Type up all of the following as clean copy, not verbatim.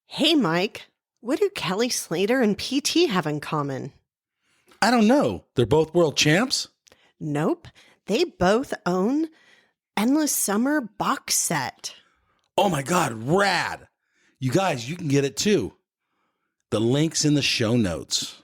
Hey, Mike, what do Kelly Slater and PT have in common? I don't know. They're both world champs? Nope, they both own Endless Summer box set. Oh my God, rad. You guys, you can get it too. The link's in the show notes.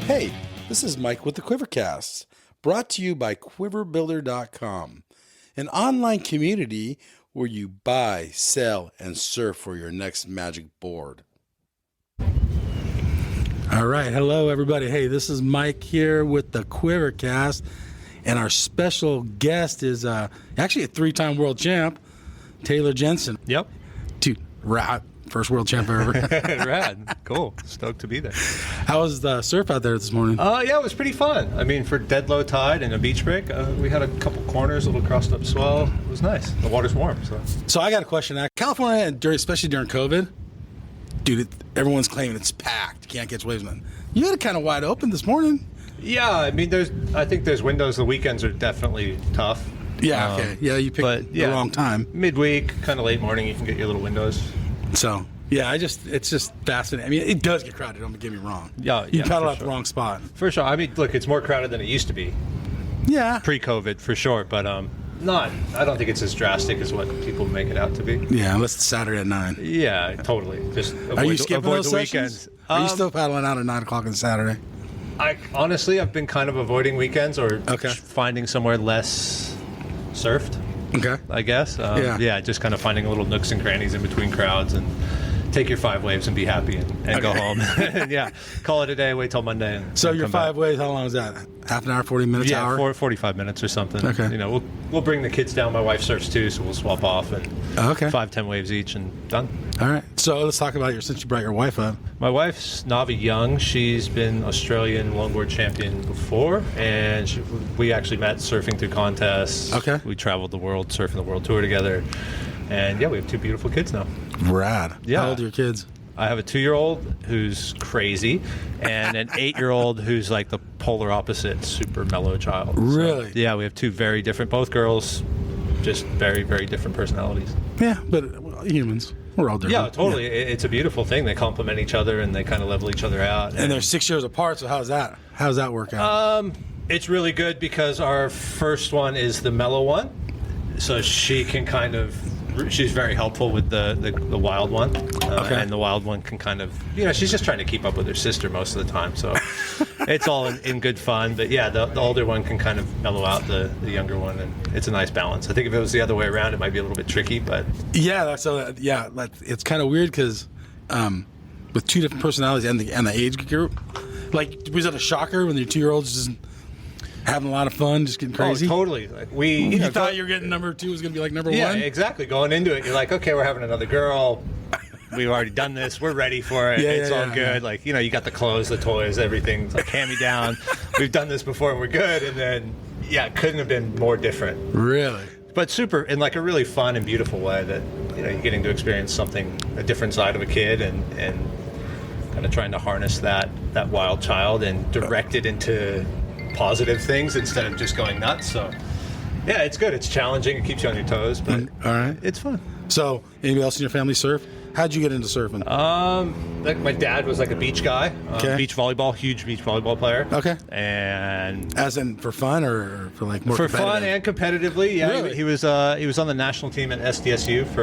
Hey, this is Mike with the QuiverCast, brought to you by QuiverBuilder.com, an online community where you buy, sell, and surf for your next magic board. All right. Hello, everybody. Hey, this is Mike here with the QuiverCast, and our special guest is actually a three-time world champ, Taylor Jensen. Yep. Dude, first world champ ever. Rad. Cool. Stoked to be there. How was the surf out there this morning? Yeah, it was pretty fun. I mean, for dead low tide and a beach break, we had a couple corners, a little crossed up swell. It was nice. The water's warm. So I got a question. California, especially during COVID, dude, everyone's claiming it's packed. You can't catch waves, man. You had it kind of wide open this morning. Yeah, I mean, I think there's windows. The weekends are definitely tough. Yeah, okay. Yeah, you picked the wrong time. Midweek, kind of late morning, you can get your little windows. So, yeah, it's just fascinating. I mean, it does get crowded, don't get me wrong. Yeah, you paddle out sure. the wrong spot. For sure. I mean, look, it's more crowded than it used to be. Yeah. Pre-COVID, for sure, but I don't think it's as drastic as what people make it out to be. Yeah, unless it's Saturday at 9. Yeah, totally. Just Are you skipping those the sessions? weekends. Are you still paddling out at 9 o'clock on Saturday? I've been kind of avoiding weekends or finding somewhere less surfed. Okay. I guess. Yeah, just kind of finding little nooks and crannies in between crowds and take your 5 waves and be happy and go home. Yeah, call it a day, wait till Monday. So your 5 waves, how long is that? Half an hour, 40 minutes, hour? Yeah, 45 minutes or something. Okay. You know, we'll bring the kids down. My wife surfs too, so we'll swap off and 5-10 waves each and done. All right. So let's talk about since you brought your wife up. My wife's Navi Young. She's been Australian longboard champion before, and we actually met surfing through contests. Okay. We traveled the world, surfing the world tour together. And yeah, we have 2 beautiful kids now. Rad. Yeah. How old are your kids? I have a 2-year-old who's crazy and an 8-year-old who's like the polar opposite, super mellow child. Really? So, yeah, we have 2 very different, both girls, just very, very different personalities. Yeah, but humans, we're all different. Yeah, totally. Yeah. It's a beautiful thing. They complement each other and they kind of level each other out. And they're 6 years apart, so how's that work out? It's really good because our first one is the mellow one. So she can she's very helpful with the wild one. And the wild one can kind of, she's just trying to keep up with her sister most of the time. So it's all in good fun. But yeah, the older one can kind of mellow out the younger one. And it's a nice balance. I think if it was the other way around, it might be a little bit tricky. But yeah, it's kind of weird because with 2 different personalities and the age group, like, was it a shocker when your 2-year-old's just having a lot of fun, just getting crazy? Oh, totally. Like you thought you were getting number 2 was going to be like number 1? Yeah, exactly. Going into it, you're like, okay, we're having another girl. We've already done this. We're ready for it. It's all good. Yeah. Like, you got the clothes, the toys, everything. It's like, hand me down. We've done this before and we're good. And then, it couldn't have been more different. Really? But super, in like a really fun and beautiful way that, you're getting to experience a different side of a kid and kind of trying to harness that wild child and direct it into positive things instead of just going nuts. So yeah, it's good. It's challenging. It keeps you on your toes, but all right, it's fun. So anybody else in your family surf? How'd you get into surfing? Like my dad was like a beach guy, beach volleyball, huge beach volleyball player. Okay. And as in for fun or for like more for fun and competitively? Yeah, really? he was on the national team at SDSU for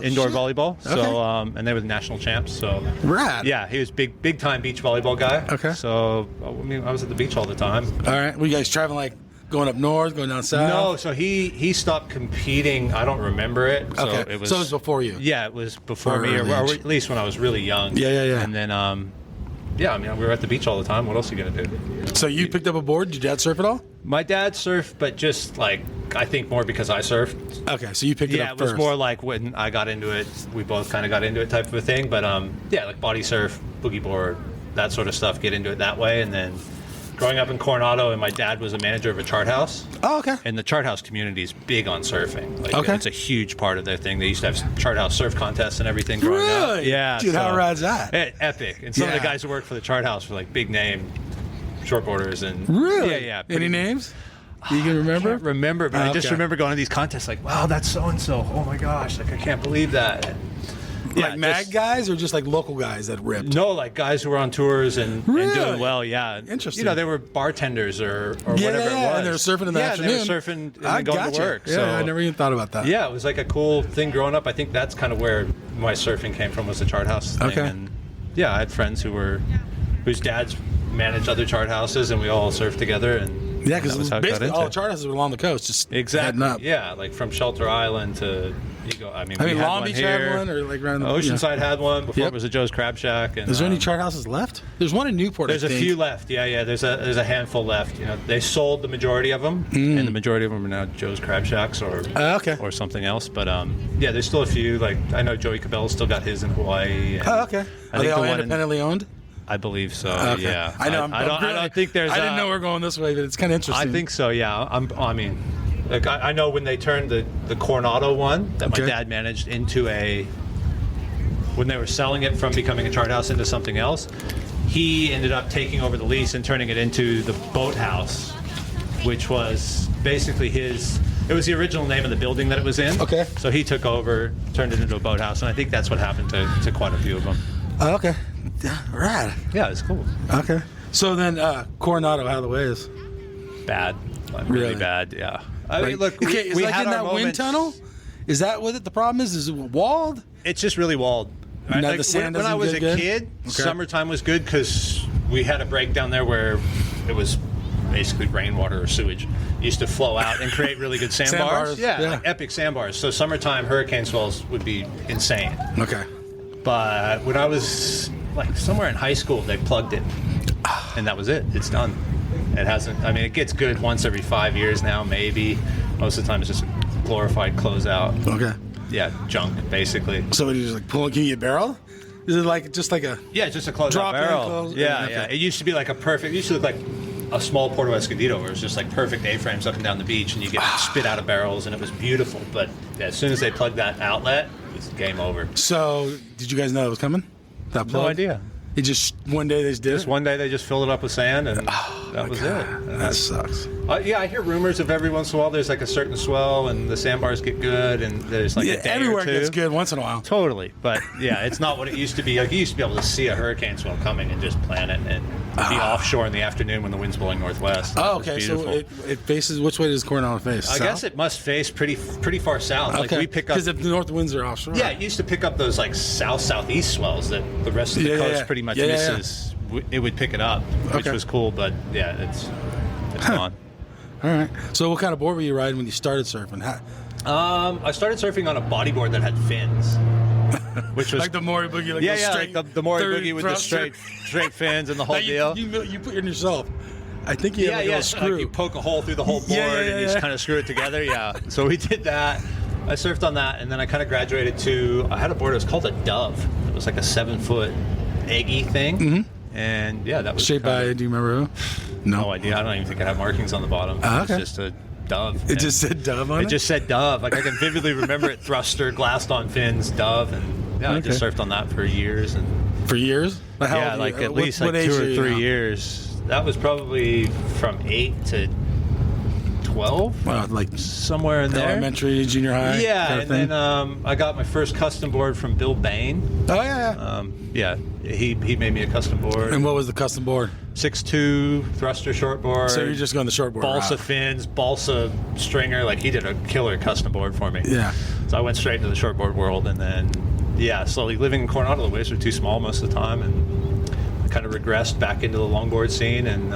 indoor volleyball. So okay. And they were the national champs. So rad. Yeah, he was big time beach volleyball guy. Okay. So I was at the beach all the time. All right. Were you guys traveling like going up north, going down south? No, so he stopped competing. I don't remember it. So okay. It was, so it was before you? Yeah, it was before me, or at least when I was really young. Yeah. And then, we were at the beach all the time. What else are you going to do? So you picked up a board? Did your dad surf at all? My dad surfed, but just like, I think more because I surfed. Okay, so you picked it up first. Yeah, it was more like when I got into it, we both kind of got into it type of a thing. But like body surf, boogie board, that sort of stuff, get into it that way. And then growing up in Coronado, and my dad was a manager of a chart house. Oh, okay. And the chart house community is big on surfing. Like, Okay. it's a huge part of their thing. They used to have chart house surf contests and everything growing up. Really? Yeah. Dude, how rad's that? Epic. And some of the Yeah. guys who work for the chart house were like big name shortboarders. And Really? Yeah, yeah. Any names? You can remember? I can't remember, but I just Okay. remember going to these contests like, wow, that's so-and-so. Oh my gosh, like I can't believe that. Like mag guys or just like local guys that ripped? No, like guys who were on tours and Really? doing well, yeah. Interesting. You know, they were bartenders or Yeah, whatever it was. and they were surfing in the afternoon. Yeah, they were surfing and I then going gotcha. to work. Yeah, So, I never even thought about that. yeah, it was like a cool thing growing up. I think that's kind of where my surfing came from, was the chart house thing. Okay. And yeah, I had friends whose dads managed other chart houses, and we all surfed together. And Yeah, that was because how I got basically into all it. the chart houses were along the coast, just Exactly. heading up. Yeah, like from Shelter Island to you go. I mean, we had Long one Beach here. had one, or like around the Oceanside had one before. Yep. It was a Joe's Crab Shack. And Is there any chart houses left? There's one in Newport. there's I a think. few left. Yeah. There's a handful left. You know, they sold the majority of them, and the majority of them are now Joe's Crab Shacks Okay. or something else. But yeah, there's still a few. Like I know Joey Cabela's still got his in Hawaii. And Oh, okay. I Are they think all the one in- independently owned? I believe so. Okay. Yeah. I know. I don't think there's. I didn't know we were going this way, but it's kind of interesting. I think so. Yeah. I mean, like I know when they turned the Coronado one that Okay. my dad managed into when they were selling it from becoming a chart house into something else, he ended up taking over the lease and turning it into the boathouse, which was basically his. It was the original name of the building that it was in. Okay. So he took over, turned it into a boathouse, and I think that's what happened to quite a few of them. Okay. Yeah, rad. Yeah, it's cool. Okay. So then, Coronado, how the way is? Bad, really, Really? bad. Yeah. I mean, look, okay, is we like had in our that wind moments. tunnel? Is that what the problem is? Is it walled? It's just really walled. Right? Now the sand when I doesn't was get a good? kid, Okay. summertime was good because we had a break down there where it was basically rainwater or sewage. It used to flow out and create really good sandbars. Sandbars, Yeah, yeah. like epic sandbars. So summertime hurricane swells would be insane. Okay. But when I was like somewhere in high school, they plugged it, and that was it. It's done. It hasn't. I mean, it gets good once every 5 years now, maybe. Most of the time, it's just a glorified closeout. Okay. Yeah, junk basically. So what, you just like pull? Can you get barrel? Is it like just like a? Yeah, just a closeout Drop in, barrel. close- Yeah, okay. yeah. It used to be like a perfect. It used to look like a small Porto Escondido, where it's just like perfect A-frames up and down the beach, and you get spit out of barrels, and it was beautiful. But as soon as they plugged that outlet, it was game over. So did you guys know it was coming? That No plug? idea. It just one day they just did Just it. one day they just filled it up with sand, and that was it. That sucks. Yeah, I hear rumors of every once in a while there's like a certain swell, and the sandbars get good, and there's like Yeah, a day everywhere or two. gets good once in a while. Totally, but yeah, it's not what it used to be. Like you used to be able to see a hurricane swell coming and just plan it, and be offshore in the afternoon when the wind's blowing northwest. Oh, It was okay. So beautiful. it faces. Which way does Coronado face? I guess it must face pretty far south. Like Okay. we pick up. Because if the north winds are offshore. Yeah, it used to pick up those like southeast swells that the rest of the Yeah, coast yeah. pretty much Yeah, yeah, yeah. misses. It would pick it up, which Okay. was cool. But yeah, it's gone. All right. So what kind of board were you riding when you started surfing? I started surfing on a bodyboard that had fins, which was Like the Maury boogie, like yeah, the yeah, straight like the Maury third boogie with the thruster. straight fins and the whole That deal. You put it in yourself. I think you have like a little screw. Like you poke a hole through the whole board Yeah, yeah, and you just yeah. kind of screw it together. Yeah. So we did that. I surfed on that, and then I kind of graduated to. I had a board. It was called a Dove. It was like a 7-foot eggy thing. Mm-hmm. And yeah, that was Shaped by, kinda- do you remember who? No idea. I don't even think it had markings on the bottom. Ah, It okay. was just a Dove. It And just said Dove on it? It just said Dove. Like I can vividly remember it. Thruster, glassed on fins, Dove, and yeah, I just Okay. surfed on that for years. And For years? How yeah, old like were you? at least What like age 2 are or you 3 now? years. That was probably from 8 to 12, Wow, like somewhere in there. elementary, junior high? Yeah, kind of and thing? then I got my first custom board from Bill Bain. Oh, yeah. Yeah, he made me a custom board. And what was the custom board? 6'2", thruster shortboard. So you're just going the shortboard balsa route. fins, balsa stringer. Like he did a killer custom board for me. Yeah. So I went straight into the shortboard world, and then slowly living in Coronado, the waves were too small most of the time, and I kind of regressed back into the longboard scene. And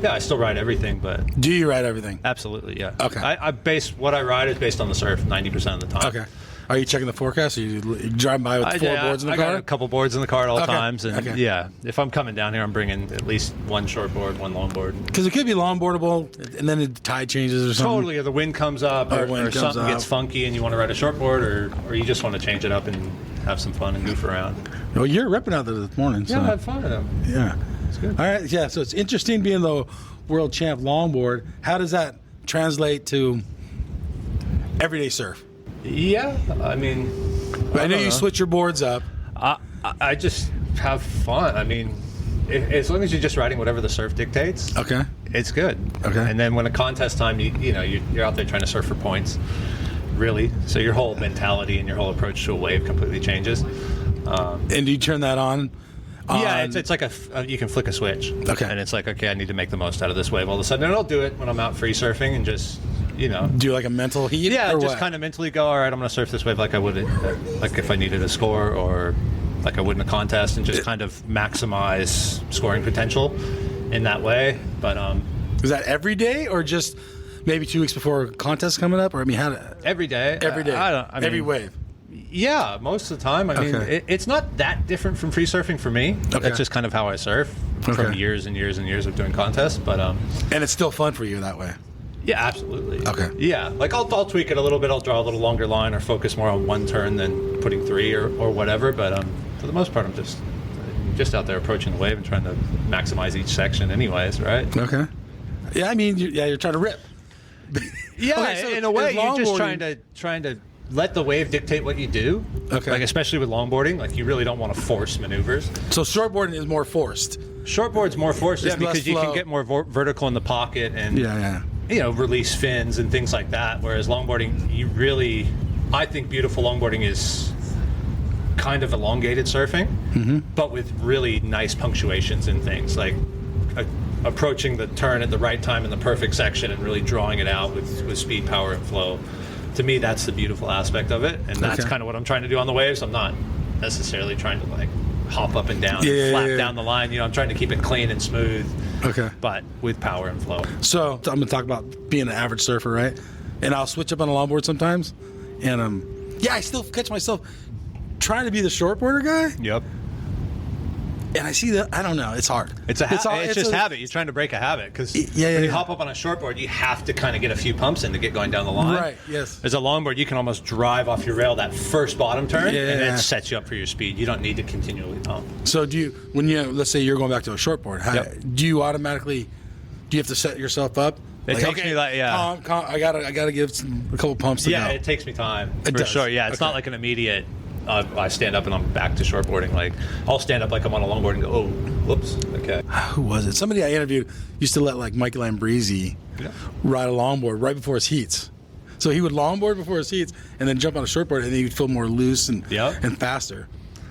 I still ride everything, but Do you ride everything? absolutely, yeah. Okay. I base what I ride is based on the surf 90% of the time. Okay. Are you checking the forecast? Or you driving by with four boards in the I car? got a couple boards in the car at all Okay. times, and Okay. yeah, if I'm coming down here, I'm bringing at least one shortboard, one longboard. Because it could be longboardable, and then the tide changes or something. Totally, or the wind comes up, Or or, wind or comes something up. gets funky, and you want to ride a shortboard, or you just want to change it up and have some fun and goof around. Well, you're ripping out there this morning. So. Yeah, I had fun with them. Yeah. It's good. All right, yeah. So it's interesting being the world champ longboard. How does that translate to everyday surf? Yeah, I mean, I know you switch your boards up. I just have fun. I mean, as long as you're just riding whatever the surf dictates, Okay. it's good. Okay. And then when a contest time, you're out there trying to surf for points, really. So your whole mentality and your whole approach to a wave completely changes. And do you turn that on? Yeah, it's like you can flick a switch. Okay. And it's like, okay, I need to make the most out of this wave all of a sudden. And I'll do it when I'm out free surfing and just, Do like a mental heat? Yeah, or just what? kind of mentally go, all right, I'm going to surf this wave like I would, like if I needed a score or like I would in a contest, and just kind of maximize scoring potential in that way. But Is that every day or just maybe 2 weeks before a contest coming up? Or every day. Every day. I mean, every wave. Yeah, most of the time. I mean, it's not that different from free surfing for me. Okay. That's just kind of how I surf from years and years and years of doing contests. But And it's still fun for you that way. yeah, absolutely. Okay. Yeah, like I'll tweak it a little bit. I'll draw a little longer line or focus more on one turn than putting 3 or whatever. But for the most part, I'm just out there approaching the wave and trying to maximize each section, anyways. Right? Okay. Yeah, I mean, you're trying to rip. Yeah, Okay, so in a way, is you're just longboarding- trying to let the wave dictate what you do. Okay. Like especially with longboarding, like you really don't want to force maneuvers. So shortboarding is more forced. Shortboard's more forced, It's yeah, because less you flow. can get more vertical in the pocket and Yeah. release fins and things like that. Whereas longboarding, I think beautiful longboarding is kind of elongated surfing, but with really nice punctuations and things like approaching the turn at the right time in the perfect section and really drawing it out with speed, power, and flow. To me, that's the beautiful aspect of it, and that's kind of what I'm trying to do on the waves. I'm not necessarily trying to like hop up and down and flap down the line. I'm trying to keep it clean and smooth, but with power and flow. So I'm going to talk about being an average surfer, right? And I'll switch up on a longboard sometimes. And I still catch myself trying to be the shortboarder guy. Yep. And I see that, I don't know, it's hard. It's just habit. You're trying to break a habit because when you hop up on a shortboard, you have to kind of get a few pumps in to get going down the line. Right, yes. As a longboard, you can almost drive off your rail that first bottom turn, and it sets you up for your speed. You don't need to continually pump. So let's say you're going back to a shortboard, do you have to set yourself up? It takes me like, calm, I gotta give a couple pumps to go. Yeah, it takes me time. It for does. sure. Yeah, it's not like an immediate, I stand up and I'm back to shortboarding. Like, I'll stand up like I'm on a longboard and go, oh, whoops, okay. Who was it? Somebody I interviewed used to let like Michael Lambresi ride a longboard right before his heats. So he would longboard before his heats and then jump on a shortboard, and then he would feel more loose and faster.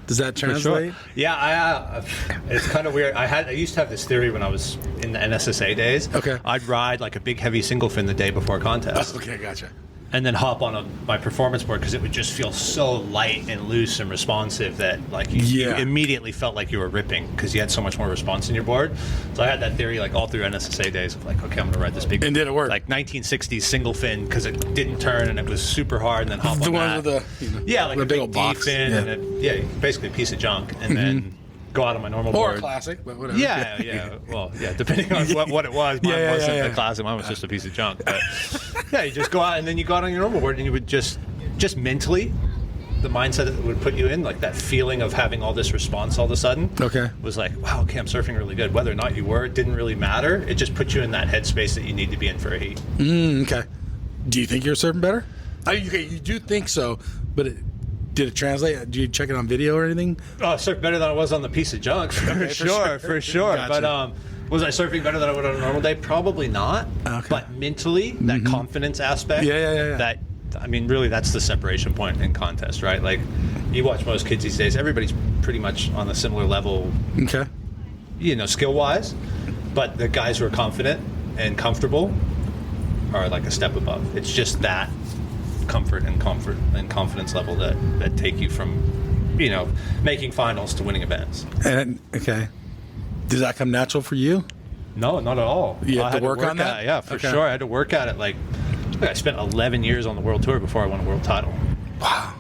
Does that translate? Sure. Yeah, it's kind of weird. I used to have this theory when I was in the NSSA days. Okay. I'd ride like a big heavy single fin the day before a contest. Okay, gotcha. And then hop on my performance board because it would just feel so light and loose and responsive that like you immediately felt like you were ripping because you had so much more response in your board. So I had that theory like all through NSSA days of like, okay, I'm going to ride this big. And did it work? Like 1960s single fin because it didn't turn and it was super hard, and then hop the on one that. with the like a big old D box fin and basically a piece of junk, and then go out on my normal board. Or a classic, but whatever. Yeah. Well, depending on what it was. Mine wasn't a classic. Mine was just a piece of junk. But yeah, you just go out and then you go out on your normal board and you would just mentally, the mindset that it would put you in, like that feeling of having all this response all of a sudden. Okay. Was like, wow, okay, I'm surfing really good. Whether or not you were, it didn't really matter. It just put you in that headspace that you need to be in for a heat. Okay. Do you think you're surfing better? You do think so, but did it translate? Do you check it on video or anything? Oh, I surfed better than I was on the piece of junk, for sure. Gotcha. But was I surfing better than I would on a normal day? Probably not. Okay. But mentally, that confidence aspect, that, I mean, really, that's the separation point in contest, right? Like, you watch most kids these days, everybody's pretty much on a similar level, Okay. Skill-wise, but the guys who are confident and comfortable are like a step above. It's just that comfort and confidence level that take you from making finals to winning events. And does that come natural for you? No, not at all. You had I to work on that? Yeah, for sure. I had to work at it. Like, I spent 11 years on the world tour before I won a world title. Wow.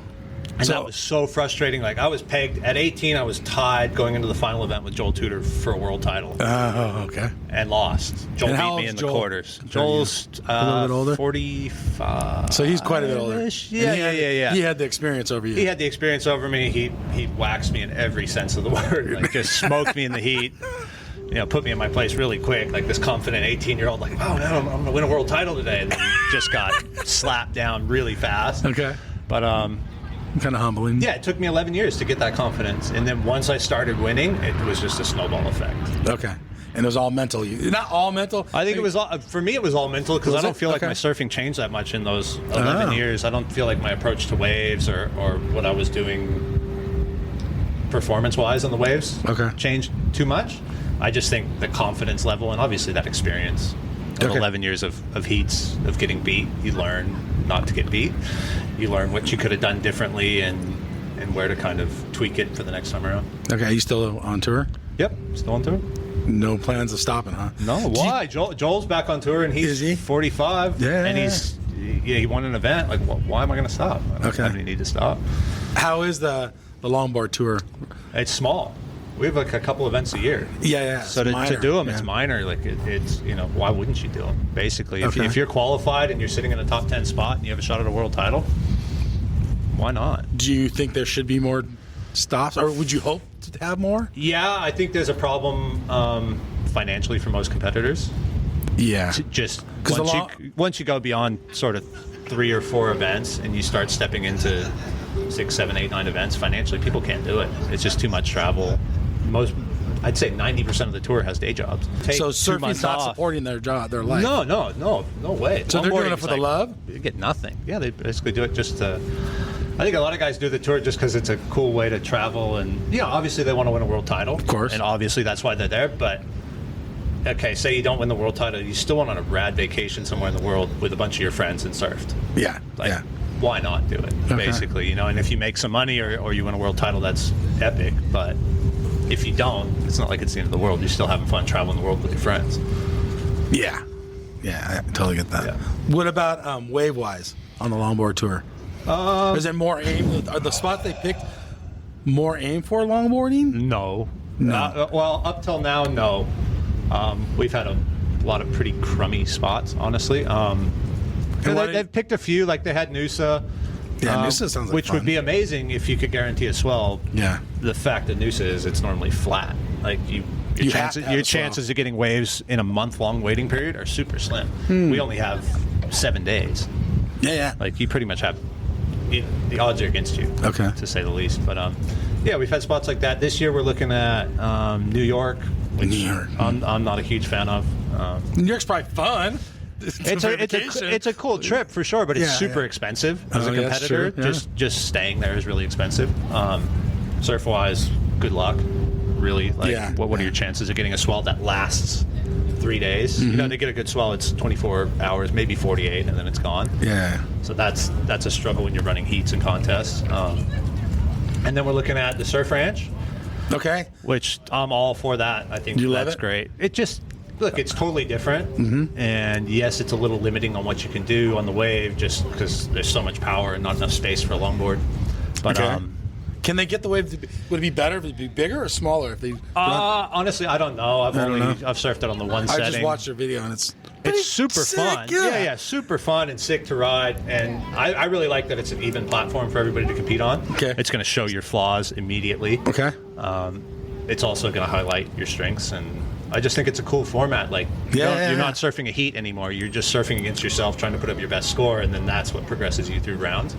And that was so frustrating. Like, I was pegged at 18. I was tied going into the final event with Joel Tudor for a world title. Oh, okay. And lost. Joel And how beat me old's in the Joel? quarters. Joel's a little bit older? 45. So he's quite a bit older. Yeah. He had the experience over you. He had the experience over me. He waxed me in every sense of the word. Like, just smoked me in the heat. put me in my place really quick, like this confident 18-year-old, like, oh man, I'm going to win a world title today, and then just got slapped down really fast. Okay. But kind of humbling. yeah, it took me 11 years to get that confidence, and then once I started winning, it was just a snowball effect. Okay. And it was all mental. Not all mental. I think it was all, for me. It was all mental because I don't feel like my surfing changed that much in those 11 years. I don't feel like my approach to waves or what I was doing performance-wise on the waves changed too much. I just think the confidence level and obviously that experience of 11 years of heats, of getting beat, you learn not to get beat. You learn what you could have done differently and where to kind of tweak it for the next time around. Okay, are you still on tour? Yep, still on tour. No plans of stopping, huh? No, why? Joel's back on tour and he's 45. Yeah. And he won an event. Like, why am I going to stop? I don't have any need to stop. How is the longboard tour? It's small. We have like a couple events a year. Yeah. So to do them, it's minor. Like it's why wouldn't you do them? Basically, if you're qualified and you're sitting in a top 10 spot and you have a shot at a world title, why not? Do you think there should be more stops, or would you hope to have more? Yeah, I think there's a problem financially for most competitors. Yeah. Just once you go beyond sort of 3 or 4 events and you start stepping into 6, 7, 8, 9 events, financially people can't do it. It's just too much travel. I'd say 90% of the tour has day jobs. So surfing's not supporting their job, their life. No way. So they're doing it for the love? You get nothing. Yeah, they basically do it just to. I think a lot of guys do the tour just because it's a cool way to travel, and obviously they want to win a world title, of course, and obviously that's why they're there. But okay, say you don't win the world title, you still went on a rad vacation somewhere in the world with a bunch of your friends and surfed. Yeah, Why not do it? Basically, and if you make some money or you win a world title, that's epic. But if you don't, it's not like it's the end of the world. You're still having fun traveling the world with your friends. Yeah, I totally get that. Yeah. What about wave-wise on the longboard tour? Is it more aim? Are the spots they picked more aim for longboarding? No. Well, up till now, no. We've had a lot of pretty crummy spots, honestly. They've picked a few, like they had Noosa. Yeah, Noosa sounds like which fun. would be amazing if you could guarantee a swell. Yeah. The fact that Noosa is, it's normally flat. Like your chances of getting waves in a month-long waiting period are super slim. We only have 7 days. Yeah. Like you pretty much have. The odds are against you, to say the least. But we've had spots like that. This year we're looking at New York, which I'm not a huge fan of. New York's probably fun. It's a cool trip for sure, but it's super expensive as a competitor. Just staying there is really expensive. Surf wise, good luck. Really, what are your chances of getting a swell that lasts 3 days? To get a good swell, it's 24 hours, maybe 48, and then it's gone. Yeah. So that's a struggle when you're running heats and contests. And then we're looking at the Surf Ranch. Okay. Which I'm all for that. I think that's great. It just it's totally different. And yes, it's a little limiting on what you can do on the wave, just because there's so much power and not enough space for a longboard. But can they get the wave? Would it be better if it'd be bigger or smaller? If they honestly, I don't know. I've surfed it on the one setting. I just watched their video and it's super fun. Yeah, super fun and sick to ride. And I really like that it's an even platform for everybody to compete on. Okay. It's going to show your flaws immediately. Okay. It's also going to highlight your strengths, and I just think it's a cool format. Like you're not surfing a heat anymore. You're just surfing against yourself, trying to put up your best score, and then that's what progresses you through rounds,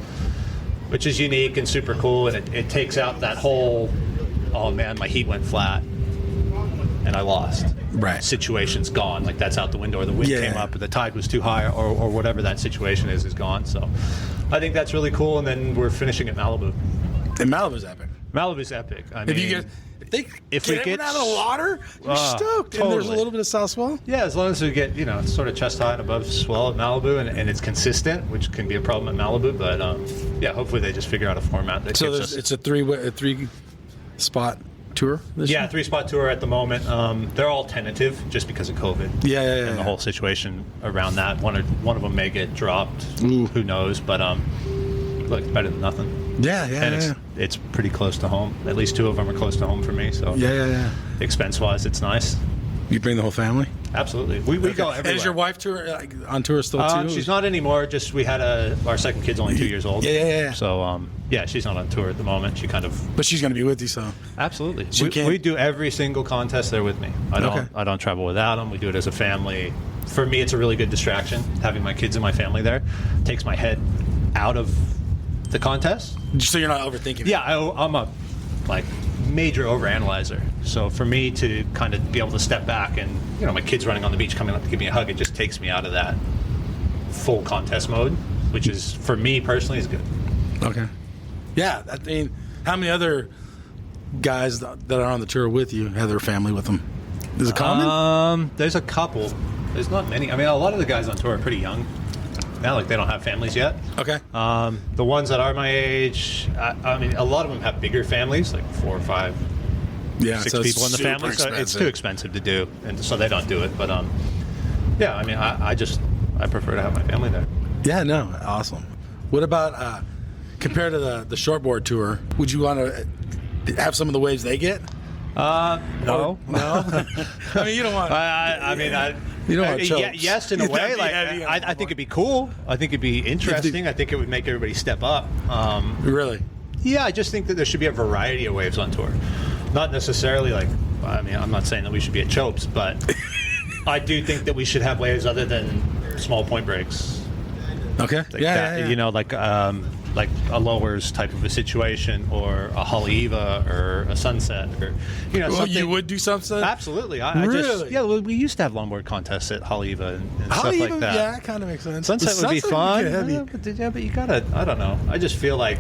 which is unique and super cool. And it takes out that whole, oh man, my heat went flat and I lost. Right. Situation's gone. Like that's out the window, or the wind came up, or the tide was too high, or whatever that situation is gone. So I think that's really cool. And then we're finishing at Malibu. And Malibu's epic. Malibu's epic. I mean, if we get out of the water, you're stoked. Totally. And there's a little bit of south swell. Yeah, as long as we get sort of chest high and above swell at Malibu, and it's consistent, which can be a problem at Malibu. But hopefully they just figure out a format that gives us. It's a three spot tour. This year? 3-spot tour at the moment. They're all tentative just because of COVID. Yeah. And the whole situation around that. One of them may get dropped. Ooh. Who knows? But look, it's better than nothing. Yeah. It's pretty close to home. At least 2 of them are close to home for me. So yeah. Expense wise, it's nice. You bring the whole family? Absolutely. We go everywhere. And is your wife on tour still too? She's not anymore. Just we had our second kid's only 2 years old. Yeah. So she's not on tour at the moment. She kind of. But she's going to be with you, so. Absolutely. She We do every single contest there with me. I don't travel without them. We do it as a family. For me, it's a really good distraction having my kids and my family there. It takes my head out of the contest. So you're not overthinking it. Yeah, I'm a major overanalyzer. So for me to kind of be able to step back and, my kid's running on the beach coming up to give me a hug, it just takes me out of that full contest mode, which is, for me personally, is good. Okay. Yeah, I mean, how many other guys that are on the tour with you have their family with them? Is it common? There's a couple. There's not many. I mean, a lot of the guys on tour are pretty young. Now, they don't have families yet. Okay. The ones that are my age, I mean, a lot of them have bigger families, like 4 or 5, 6 people in the family. So it's too expensive to do, and so they don't do it. But yeah, I mean, I prefer to have my family there. Yeah, no, awesome. What about compared to the shortboard tour? Would you want to have some of the waves they get? No. I mean, you don't want. You don't want chokes. Yes, in a way. I think it'd be cool. I think it'd be interesting. I think it would make everybody step up. Really? Yeah, I just think that there should be a variety of waves on tour. Not necessarily I'm not saying that we should be at chopes, but I do think that we should have waves other than small point breaks. Okay. Like a lowers type of a situation, or a Haleiwa, or a sunset, or something. You would do sunset? Absolutely. Really? We used to have longboard contests at Haleiwa and stuff like that. Yeah, it kind of makes sense. Sunset would be fun. Heavy. But you gotta. I don't know. I just feel like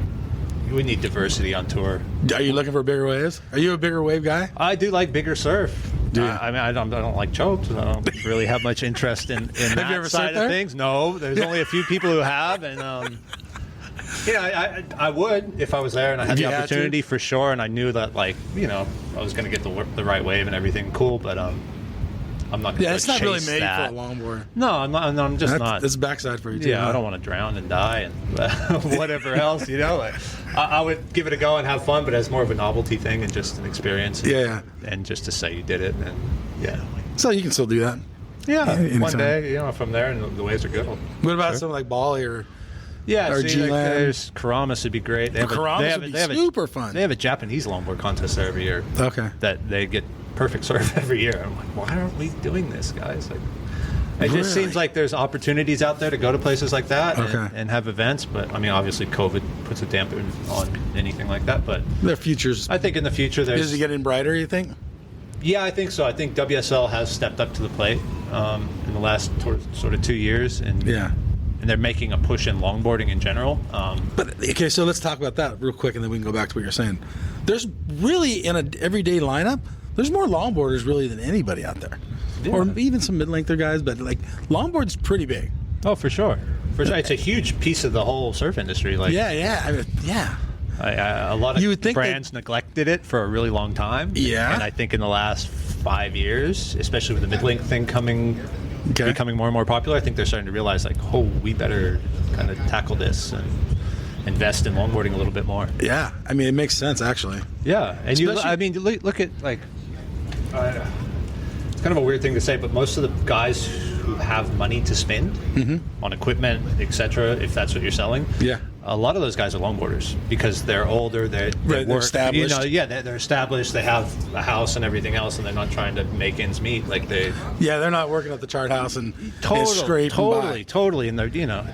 we need diversity on tour. Are you looking for bigger waves? Are you a bigger wave guy? I do like bigger surf. Do you? I don't like chokes. I don't really have much interest in that you ever side of things. No, there's only a few people who have, and I would if I was there and I had the opportunity for sure, and I knew that I was going to get the right wave and everything. Cool, but I'm not going to it's not really made that. for a longboard. No, I'm not. I'm just not. It's backside for you too. Yeah, I don't want to drown and die and whatever else. I would give it a go and have fun, but as more of a novelty thing and just an experience. Yeah. And just to say you did it, and yeah. So you can still do that. Yeah, one day, if I'm there and the waves are good. What about something like Bali or? Yeah, or there's Karamas would be great. Karamas would be super fun. They have a Japanese longboard contest there every year. Okay. That they get perfect surf every year. I'm like, why aren't we doing this, guys? It just seems like there's opportunities out there to go to places like that and have events. But I mean, obviously, COVID puts a damper on anything like that. But their futures. I think in the future, is it getting brighter? You think? Yeah, I think so. I think WSL has stepped up to the plate in the last sort of 2 years, and they're making a push in longboarding in general. But okay, so let's talk about that real quick, and then we can go back to what you're saying. There's really in an everyday lineup, there's more longboarders really than anybody out there, or even some mid-lengther guys. But longboard's pretty big. Oh, for sure. It's a huge piece of the whole surf industry. I mean, a lot of brands neglected it for a really long time. Yeah. And I think in the last 5 years, especially with the mid-length thing becoming more and more popular, I think they're starting to realize, we better kind of tackle this and invest in longboarding a little bit more. Yeah. I mean, it makes sense, actually. Yeah. And look at, it's kind of a weird thing to say, but most of the guys who have money to spend on equipment, etc., if that's what you're selling, a lot of those guys are longboarders because they're older, they're established. They're established. They have a house and everything else, and they're not trying to make ends meet. They're not working at the chart house and scrape. Totally, and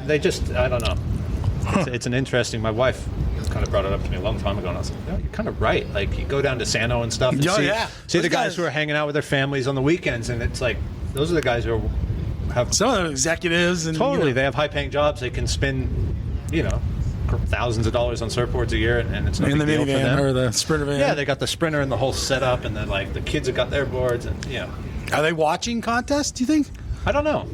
they just, I don't know. It's an interesting. My wife kind of brought it up to me a long time ago, and I was like, you're kind of right. You go down to Sano and stuff, and see the guys who are hanging out with their families on the weekends, and it's those are the guys who have some of them executives and they have high-paying jobs. They can spend thousands of dollars on surfboards a year, and it's no big deal for them. Or the sprinter van. Yeah, they got the sprinter and the whole setup, and then the kids have got their boards, and Are they watching contests? Do you think? I don't know.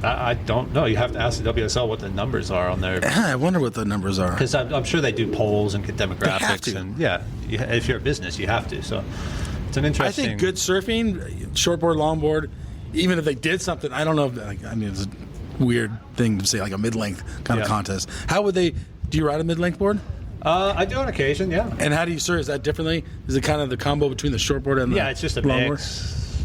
I don't know. You have to ask the WSL what the numbers are on there. I wonder what the numbers are. Because I'm sure they do polls and get demographics. They have to. And if you're a business, you have to. So it's an interesting. I think good surfing, shortboard, longboard, even if they did something, I don't know. It's a weird thing to say, a mid-length kind of contest. How would they? Do you ride a mid-length board? I do on occasion, yeah. And how do you surf? Is that differently? Is it kind of the combo between the shortboard and the it's just a longboard? mix.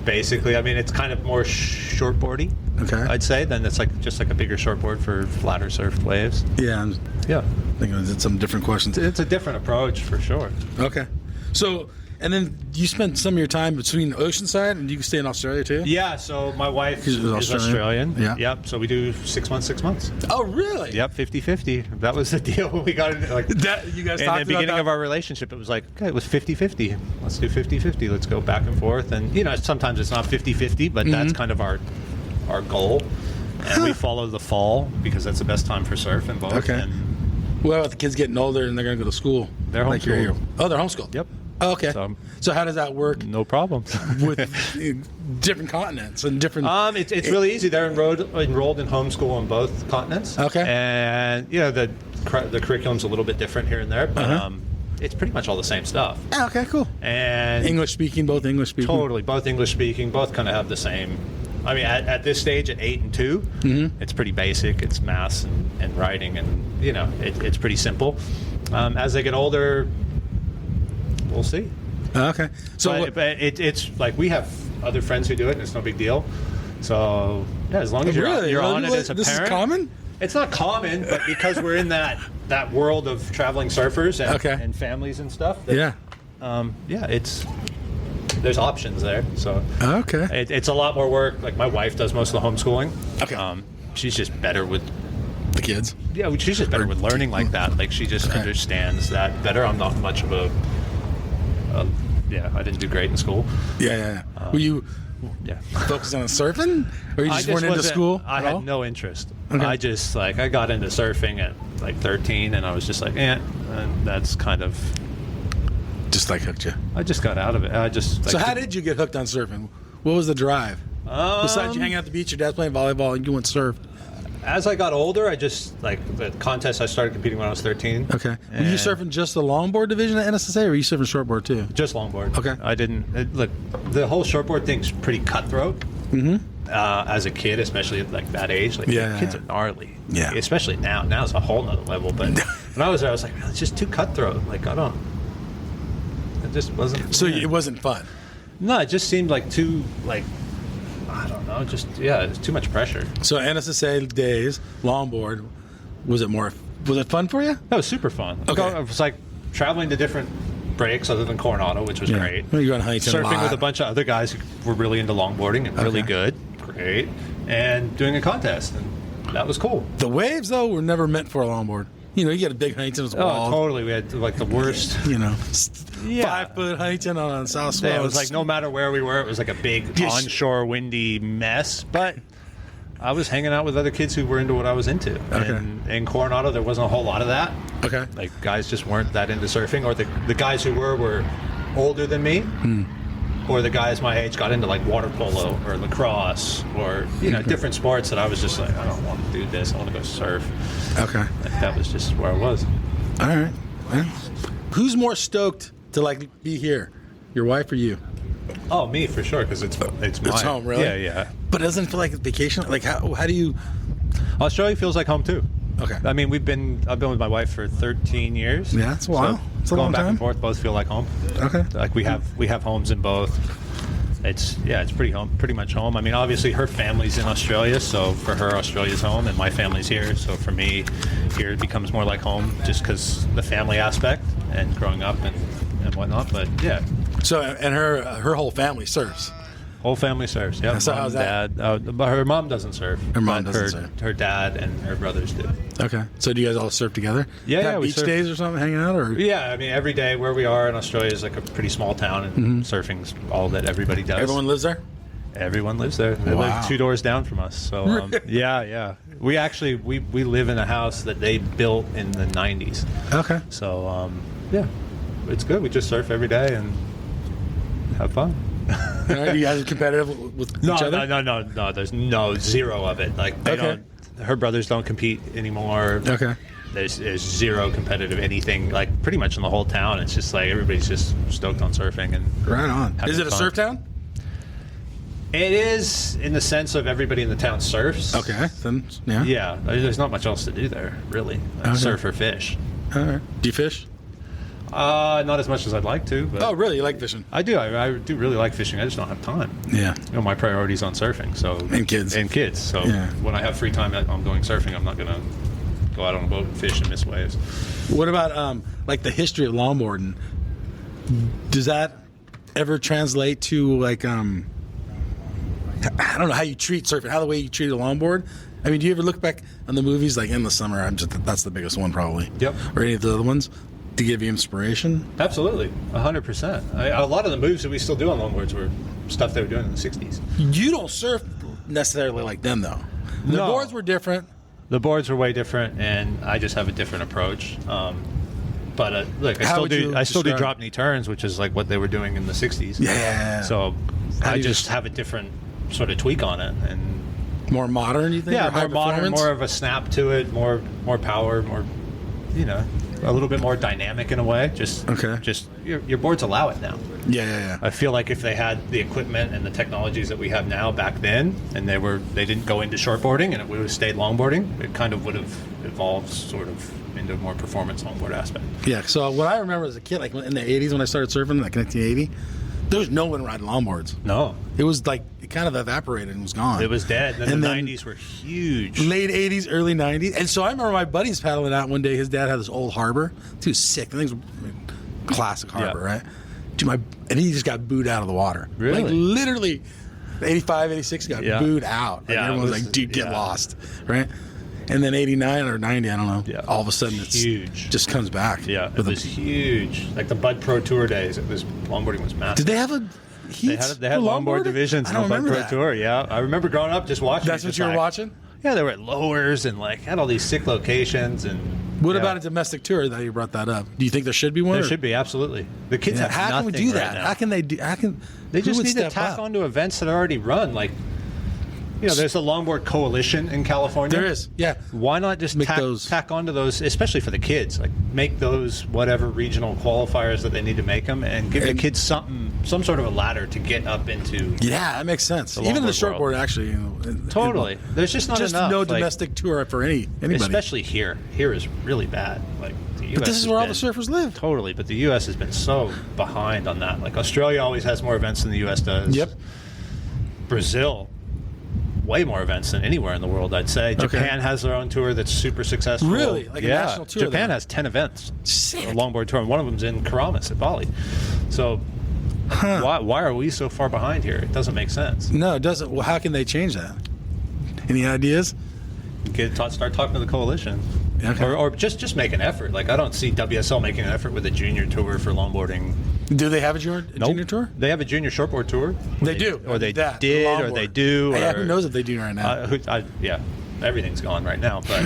basically. I mean, it's kind of more shortboardy. Okay. I'd say. Then it's like just like a bigger shortboard for flatter surf waves. Yeah, I'm Yeah. thinking of some different questions. It's a different approach for sure. Okay. So, and then you spent some of your time between Oceanside, and you can stay in Australia too? Yeah, so my wife She's is Australian. Yeah. Yep, so we do 6 months, 6 months. Oh, really? Yep, 50-50. That was the deal when we got into like That, you guys in talked the about beginning that? of our relationship. It was like, okay, it was 50-50. Let's do 50-50. Let's go back and forth. And, you know, sometimes it's not 50-50, but that's kind of our goal. And we follow the fall because that's the best time for surf and both. Okay. And What about the kids getting older and they're going to go to school? They're homeschooled. Oh, they're homeschooled? Yep. Oh, okay. So how does that work No problem. with different continents and different... It's really easy. They're enrolled in homeschool on both continents. Okay. And, you know, the curriculum's a little bit different here and there, but it's pretty much all the same stuff. Oh, okay, cool. And English speaking, both English speaking? Totally. Both English speaking, both kind of have the same. I mean, at this stage, at 8 and 2, it's pretty basic. It's math and writing, and, you know, it's pretty simple. As they get older, we'll see. Okay. So But it's like we have other friends who do it, and it's no big deal. So, yeah, as long as you're on it as a this parent. is common? It's not common, but because we're in that world of traveling surfers and families and stuff. Yeah. There's options there. So Okay. it's a lot more work. Like my wife does most of the homeschooling. Okay. She's just better with. The kids? Yeah, she's just better with learning like that. Like she just understands that better. I'm not much of a. I didn't do great in school. Yeah. Were you focusing on surfing? Or you just weren't into school? I had no interest. Okay. I got into surfing at like 13, and I was just like, and that's kind of. Just like hooked you. I just got out of it. So how did you get hooked on surfing? What was the drive? Besides you hanging out at the beach, your dad's playing volleyball, and you went surf. As I got older, I just, like, the contest, I started competing when I was 13. Okay. Were you surfing just the longboard division at NSSA, or were you surfing shortboard too? Just longboard. Okay. I didn't, look, the whole shortboard thing's pretty cutthroat. As a kid, especially at, like, that age. Like, kids are gnarly. Yeah. Especially now. Now it's a whole nother level. But when I was there, I was like, man, it's just too cutthroat. Like, it just wasn't. So it wasn't fun? No, it just seemed like too, like, I don't know, it's too much pressure. So NSSA days, longboard, was it fun for you? That was super fun. Okay. It was like traveling to different breaks other than Coronado, which was great. Well, you were on Huntington a Surfing lot. with a bunch of other guys who were really into longboarding and really good. Great. And doing a contest. And that was cool. The waves, though, were never meant for a longboard. You know, you get a big Huntington's wall. Oh, totally. We had like the worst. 5-foot Huntington on South Swell. Yeah, it was like no matter where we were, it was like a big onshore windy mess. But I was hanging out with other kids who were into what I was into. Okay. And in Coronado, there wasn't a whole lot of that. Okay. Like guys just weren't that into surfing, or the guys who were older than me, or the guys my age got into like water polo or lacrosse or different sports that I was just like, I don't want to do this. I want to go surf. Okay. Like, that was just where I was. All right. Well, who's more stoked to like be here, your wife or you? Oh, me for sure, because it's mine. It's home, really? Yeah. But doesn't it feel like a vacation? Like how do you? Australia feels like home too. Okay. I mean, I've been with my wife for 13 years. Yeah, that's a while. So it's a going long back time. and forth, both feel like home. Okay. Like we have homes in both. It's pretty much home. I mean, obviously her family's in Australia, so for her Australia's home, and my family's here. So for me, here it becomes more like home, just because the family aspect and growing up and whatnot. But yeah. So and her whole family surfs. Whole family surfs. Yeah. So how's that? Dad. But her mom doesn't surf. Her mom but doesn't surf. Her dad and her brothers do. Okay. So do you guys all surf together? Yeah, we beach surf. days or something, hanging out, or? Yeah, I mean, every day where we are in Australia is like a pretty small town, and surfing's all that everybody does. Everyone lives there? Everyone lives there. They live 2 doors down from us. So yeah. We actually we live in a house that they built in the 90s. Okay. So yeah, it's good. We just surf every day and have fun. You guys are competitive with each other? No. There's zero of it. Like they don't. Her brothers don't compete anymore. Okay. There's zero competitive anything. Like pretty much in the whole town, it's just like everybody's just stoked on surfing and Right on. having Is it a fun. surf town? It is in the sense of everybody in the town surfs. Okay. Then yeah. Yeah, there's not much else to do there, really. Like surf or fish. All right. Do you fish? Not as much as I'd like to. But Oh, really? You like fishing? I do. I do really like fishing. I just don't have time. Yeah. My priority's on surfing. So And kids. So Yeah. when I have free time, I'm going surfing. I'm not going to go out on a boat and fish and miss waves. What about like the history of longboarding? Does that ever translate to like I don't know how you treat surfing, how the way you treat a longboard? I mean, do you ever look back on the movies like Endless Summer? That's the biggest one probably. Yep. Or any of the other ones to give you inspiration? Absolutely, 100%. A lot of the moves that we still do on longboards were stuff they were doing in the 60s. You don't surf necessarily like them though. The No. boards were different. The boards were way different, and I just have a different approach. But look, How would you I still do describe- drop knee turns, which is like what they were doing in the 60s. Yeah. So How do I you just just- have a different sort of tweak on it, and More modern, you think? yeah, or high more modern, performance? more of a snap to it, more power, more, a little bit more dynamic in a way. Just your boards allow it now. Yeah. I feel like if they had the equipment and the technologies that we have now back then, and they didn't go into shortboarding and it would have stayed longboarding, it kind of would have evolved sort of into a more performance longboard aspect. Yeah, so what I remember as a kid, like in the 80s when I started surfing, like 1980, there was no one riding longboards. No, It was like, it kind of evaporated and was gone. it was dead. And And the then 90s were huge. Late 80s, early 90s. And so I remember my buddies paddling out one day. His dad had this old harbor. It was sick. The thing's classic harbor, Yeah. right? Dude, and he just got booed out of the water. Really? Like literally, 85, 86 got Yeah. booed out. Like Yeah, it everyone was was- like, dude, get yeah. lost, right? And then 89 or 90, I don't know. Yeah. All of a sudden, it's Huge. just comes back. Yeah, it With was huge. Like the Bud Pro Tour days, longboarding was massive. Did they have a heat? They had longboard divisions I in don't the Bud remember Pro that. Tour. Yeah, I remember growing up just watching. That's it, what just you were like- watching? Yeah, they were at lowers and like had all these sick locations. And What yeah. about a domestic tour that you brought that up? Do you think there should be one? There or- should be, absolutely. The kids Yeah, have how can we nothing do right that? now. How can they do? How can They who just would need to step tack up? onto events that are already run. Like, there's a longboard coalition in California. There is, yeah. Why not just Make those- tack onto those, especially for the kids? Like, make those whatever regional qualifiers that they need to make them, and give the And- kids some sort of a ladder to get up into. Yeah, that makes sense. The Even the longboard shortboard, world. actually. Totally. There's just not enough. no like, domestic tour for anybody. especially here. Here is really bad. Like, the US But this is has where all been- the surfers live. Totally, but the U.S. has been so behind on that. Like, Australia always has more events than the U.S. does. Yep. Brazil, way more events than anywhere in the world, I'd say. Japan has their own tour that's super successful. Really? Like a yeah. national tour Japan then? has 10 events. Sick. A longboard tour, and one of them's in Karamis at Bali. So why are we so far behind here? It doesn't make sense. No, it doesn't. Well, how can they change that? Any ideas? Start talking to the coalition. Okay. Or just make an effort. Like, I don't see WSL making an effort with a junior tour for longboarding. Do they have a junior Nope. tour? They have a junior shortboard tour. They do. Or they That, did, the or they longboard. do. Yeah, or, who knows if they do right now? Yeah, everything's gone right now. But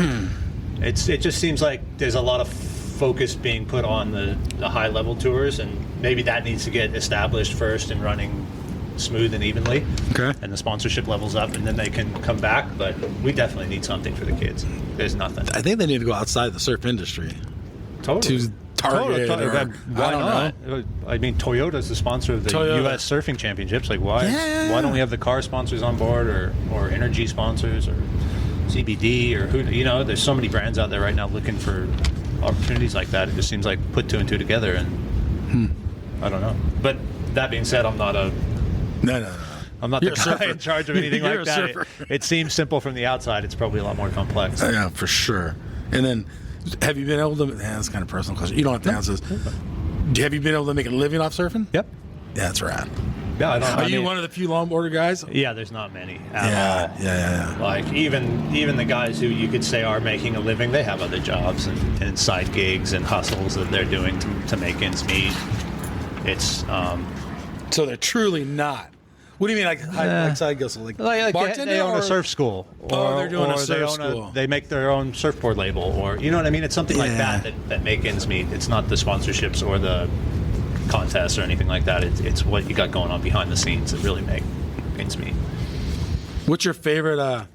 it just seems like there's a lot of focus being put on the high level tours, and maybe that needs to get established first and running smooth and evenly. Okay. And the sponsorship levels up, and then they can come back. But we definitely need something for the kids. There's nothing. I think they need to go outside the surf industry. Totally. To Target or- why I don't not? I mean, Toyota's the sponsor of the Toyota. U.S. Surfing Championships. Like, why? Yeah. Why don't we have the car sponsors on board, or energy sponsors, or CBD, or who? There's so many brands out there right now looking for opportunities like that. It just seems like put two and two together, and I don't know. But that being said, I'm not No. I'm not You're the a guy surfer. in charge of anything You're like a that. surfer. It seems simple from the outside. It's probably a lot more complex. Yeah, for sure. And then, have you been able to? That's kind of a personal question. You don't have to answer this. Have you been able to make a living off surfing? Yep. Yeah, that's rad. Yeah, I don't. Are you one of the few longboarder guys? Yeah, there's not many at all. Yeah. Like, even the guys who you could say are making a living, they have other jobs and side gigs and hustles that they're doing to make ends meet. It's So they're truly not. What do you mean, like side hustle, like bartender? they own or- a surf school. Oh, they're doing a surf they own school. They make their own surfboard label, or you know what I mean. It's something like Yeah. that make ends meet. It's not the sponsorships or the contests or anything like that. It's what you got going on behind the scenes that really make ends meet. What's your favorite? Do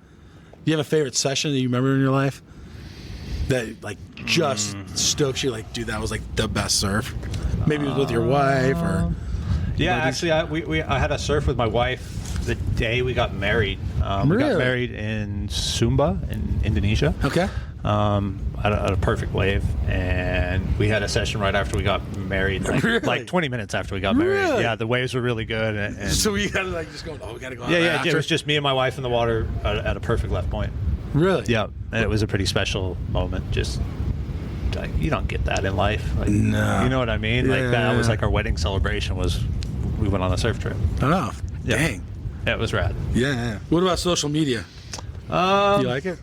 you have a favorite session that you remember in your life that like just stokes you? Like, dude, that was like the best surf. Maybe it was with your wife or. Yeah, buddies? actually, I had a surf with my wife the day we got married. We got Really? married in Sumba in Indonesia. Okay. at a perfect wave, and we had a session right after we got married, like 20 minutes after we got married. Really? Yeah, the waves were really good. And So we gotta like just go. Oh, we gotta go. yeah. It was just me and my wife in the water at a perfect left point. Really? Yeah, and it was a pretty special moment. Just like, you don't get that in life. Like, No. You know what I mean? Like that was like our wedding celebration. We went on a surf trip. Oh, Yeah. dang. Yeah, it was rad. Yeah. What about social media? Do you like it?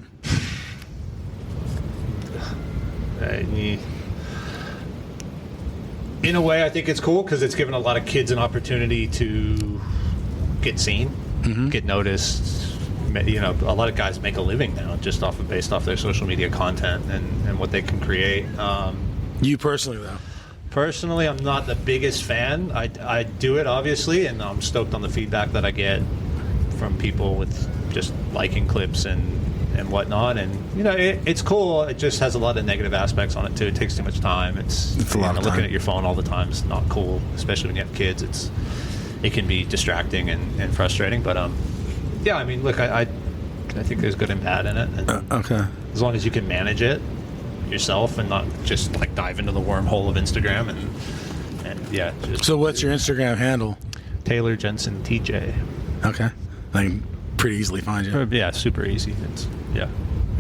In a way, I think it's cool because it's given a lot of kids an opportunity to get seen, get noticed. You know, a lot of guys make a living now just based off their social media content and what they can create. You personally, though? Personally, I'm not the biggest fan. I do it, obviously, and I'm stoked on the feedback that I get from people with just liking clips and whatnot. And, you know, it's cool. It just has a lot of negative aspects on it, too. It takes too much time. It's a lot of time. Looking at your phone all the time is not cool, especially when you have kids. It can be distracting and frustrating. But, yeah, I mean, look, I think there's good and bad in it. And Okay. as long as you can manage it yourself and not just like dive into the wormhole of Instagram and yeah. So what's your Instagram handle? Taylor Jensen TJ. Okay. I can pretty easily find you. Yeah, super easy. Yeah.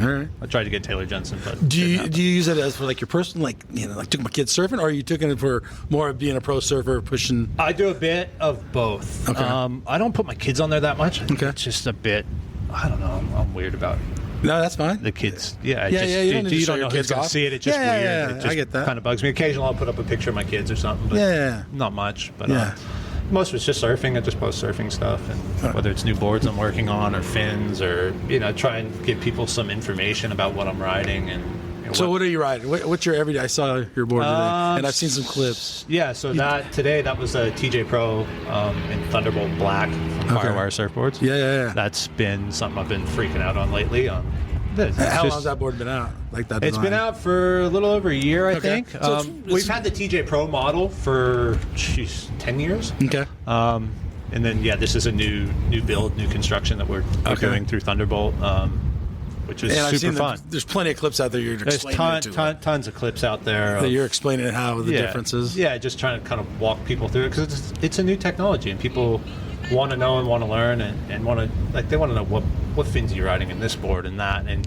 All right. I tried to get Taylor Jensen, but Do you use it as for like your personal, like, you know, like took my kids surfing, or are you taking it for more of being a pro surfer, pushing? I do a bit of both. Okay. I don't put my kids on there that much. Okay. It's just a bit. I don't know. I'm weird about No, that's fine. the kids. Yeah. Yeah, you don't need to show don't your know who's kids going to off. see it. It's just Yeah, weird. yeah, It just I get that. kind of bugs me. Occasionally, I'll put up a picture of my kids or something, but Yeah. not much. But Yeah. most of it's just surfing. I just post surfing stuff, and whether it's new boards I'm working on or fins, or try and give people some information about what I'm riding and. So what are you riding? What's your everyday? I saw your board today, and I've seen some clips. Yeah, so today that was a TJ Pro in Thunderbolt Black from Firewire Surfboards. Yeah. That's been something I've been freaking out on lately. How long has that board been out? Like that? It's been out for a little over a year, I think. So it's we've had the TJ Pro model for 10 years. Okay. And then this is a new build, new construction that we're doing through Thunderbolt, which is super fun. There's plenty of clips out there. There's tons of clips out there. That you're explaining how the differences. Yeah, just trying to kind of walk people through it because it's a new technology and people want to know and want to learn and want to they want to know what fins you're riding in this board and that, and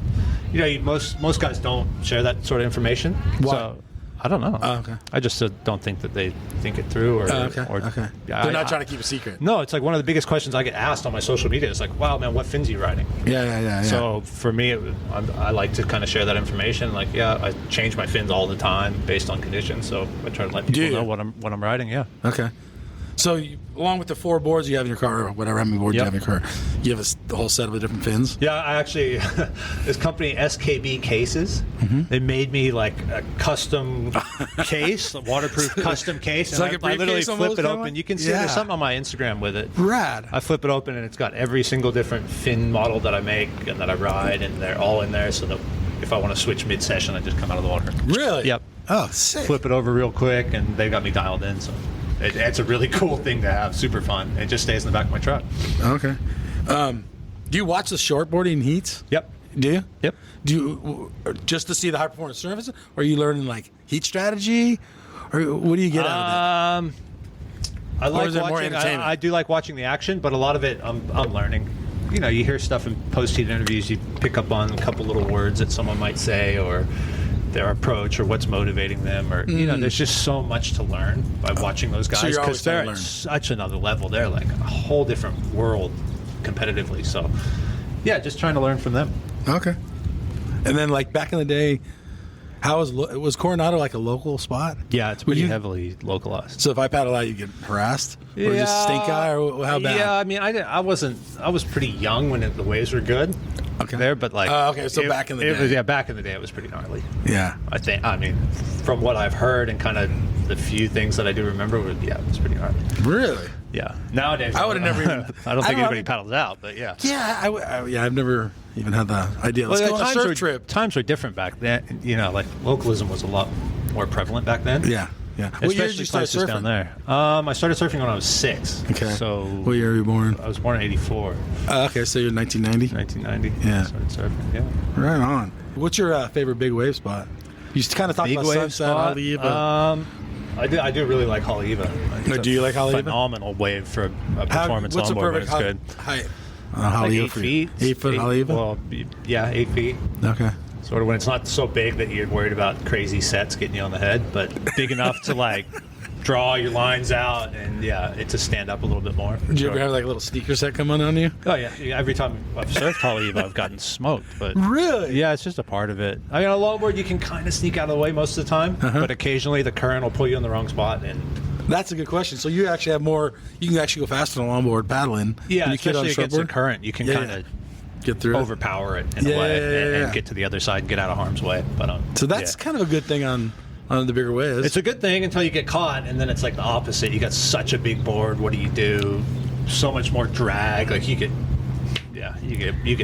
most guys don't share that sort of information. Why? So I don't know. Okay. I just don't think that they think it through or okay. They're not trying to keep a secret. No, it's like one of the biggest questions I get asked on my social media. It's like, wow, man, what fins are you riding? Yeah. So for me, I like to kind of share that information. Like, I change my fins all the time based on conditions. So I try to let people know what I'm riding. Yeah. Okay. So along with the 4 boards you have in your car, or whatever, how many boards you have in your car, you have the whole set of the different fins? Yeah, I actually, this company, SKB Cases, they made me like a custom case, a waterproof custom case. It's and like a I literally briefcase flip almost, it kinda? open. You can see there's something on my Instagram with it. Rad. I flip it open and it's got every single different fin model that I make and that I ride, and they're all in there so that if I want to switch mid-session, I just come out of the water. Really? Yep. Oh, sick. Flip it over real quick, and they got me dialed in, so it's a really cool thing to have. Super fun. It just stays in the back of my truck. Okay. Do you watch the shortboarding heats? Yep. Do you? Yep. Do you just to see the high performance surface, or are you learning like heat strategy, or what do you get out of it? I like is it more watching. entertainment? I do like watching the action, but a lot of it I'm learning. You hear stuff in post-heat interviews. You pick up on a couple little words that someone might say, or their approach, or what's motivating them, or there's just so much to learn by watching those guys you're because always they're trying to at learn. such another level. They're like a whole different world competitively. So, yeah, just trying to learn from them. Okay. And then like back in the day, was Coronado like a local spot? Yeah, it's pretty heavily localized. So if I paddle out, you get harassed, or just stink eye, or how bad? Yeah, I mean, I was pretty young when the waves were good. Okay. There, but like. Okay, so back in the day. Back in the day, it was pretty gnarly. Yeah. I think. I mean, from what I've heard and kind of the few things that I do remember, it was pretty gnarly. Really? Yeah. Nowadays, I would have never even. I don't think anybody paddles out, but yeah. Yeah, I've never even had the idea. Let's go on a surf trip. Times were different back then. Like localism was a lot more prevalent back then. Yeah. What year did you start Places surfing? down there. I started surfing when I was 6. Okay. So what year were you born? I was born in '84. Okay, so you're 1990. 1990. Yeah. I started surfing. Yeah. Right on. What's your favorite big wave spot? You kind of talked Big about wave Sunset, spot? Haleiwa. I do really like Haleiwa. It's Do you like Haleiwa? Phenomenal wave for a performance What's the longboard when perfect it's good. height? Like Haleiwa 8 for feet. you? 8 foot Haleiwa? Well, yeah, 8 feet. Okay. Sort of when it's not so big that you're worried about crazy sets getting you on the head, but big enough to like draw your lines out and to stand up a little bit more. Did you ever have like a little sneaker set come on you? Oh yeah, every time I've surfed Haleiwa, I've gotten smoked. But Really? yeah, it's just a part of it. I mean, on a longboard you can kind of sneak out of the way most of the time, but occasionally the current will pull you in the wrong spot. And That's a good question. So you actually have more. You can actually go faster on a longboard paddling. yeah, than you especially could on a against the shortboard? current, you can kind of get through it. overpower it in a way and get to the other side and get out of harm's way. But So that's kind of a good thing on the bigger waves. it's a good thing until you get caught, and then it's like the opposite. You got such a big board. What do? So much more drag. Like you get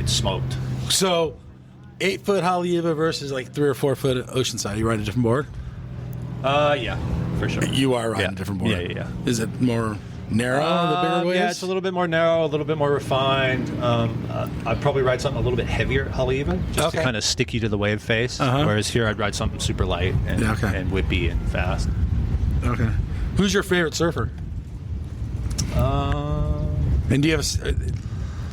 smoked. So 8 foot Haleiwa versus like 3 or 4 foot Oceanside. You ride a different board? Yeah, for sure. You are riding a different board. Yeah. Is it more narrow, the bigger waves? Yeah, it's a little bit more narrow, a little bit more refined. I'd probably ride something a little bit heavier at Haleiwa, just to kind of stick you to the wave face. Whereas here, I'd ride something super light and whippy and fast. Okay. Who's your favorite surfer? And do you have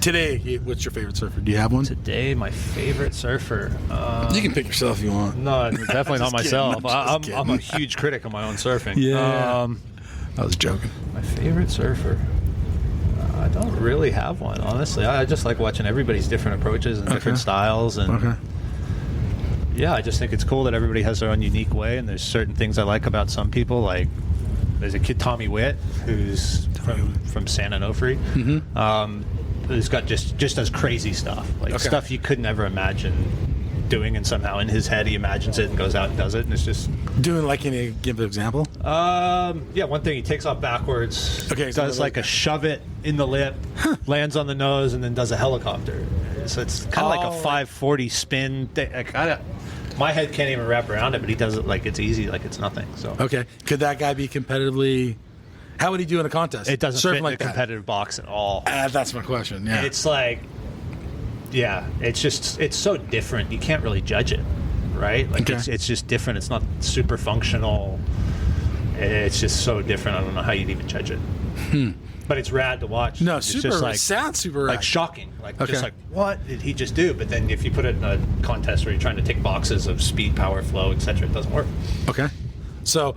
today? What's your favorite surfer? Do you have one? Today, my favorite surfer. You can pick yourself if you want. No, definitely not myself. I'm I'm a huge critic of my own surfing. Yeah. I was joking. My favorite surfer. I don't really have one, honestly. I just like watching everybody's different approaches and different styles. And yeah, I just think it's cool that everybody has their own unique way. And there's certain things I like about some people. Like there's a kid, Tommy Witt, who's from San Onofre. Who's got just does crazy stuff, like stuff you could never imagine doing, and somehow in his head he imagines it and goes out and does it, and it's just doing like. Can you give an example? One thing, he takes off backwards, does like a shove it in the lip, lands on the nose, and then does a helicopter. So it's kind of like a 540 spin. My head can't even wrap around it, but he does it like it's easy, like it's nothing. So could that guy be competitively? How would he do in a contest? It doesn't fit in like the competitive box at all. That's my question. Yeah, it's like, it's so different. You can't really judge it, right? Like it's just different. It's not super functional. It's just so different. I don't know how you'd even judge it. But it's rad to watch. No, it's super. Just like, sounds super rad. Like shocking. Like just like, what did he just do? But then if you put it in a contest where you're trying to tick boxes of speed, power, flow, etc., it doesn't work. Okay. So,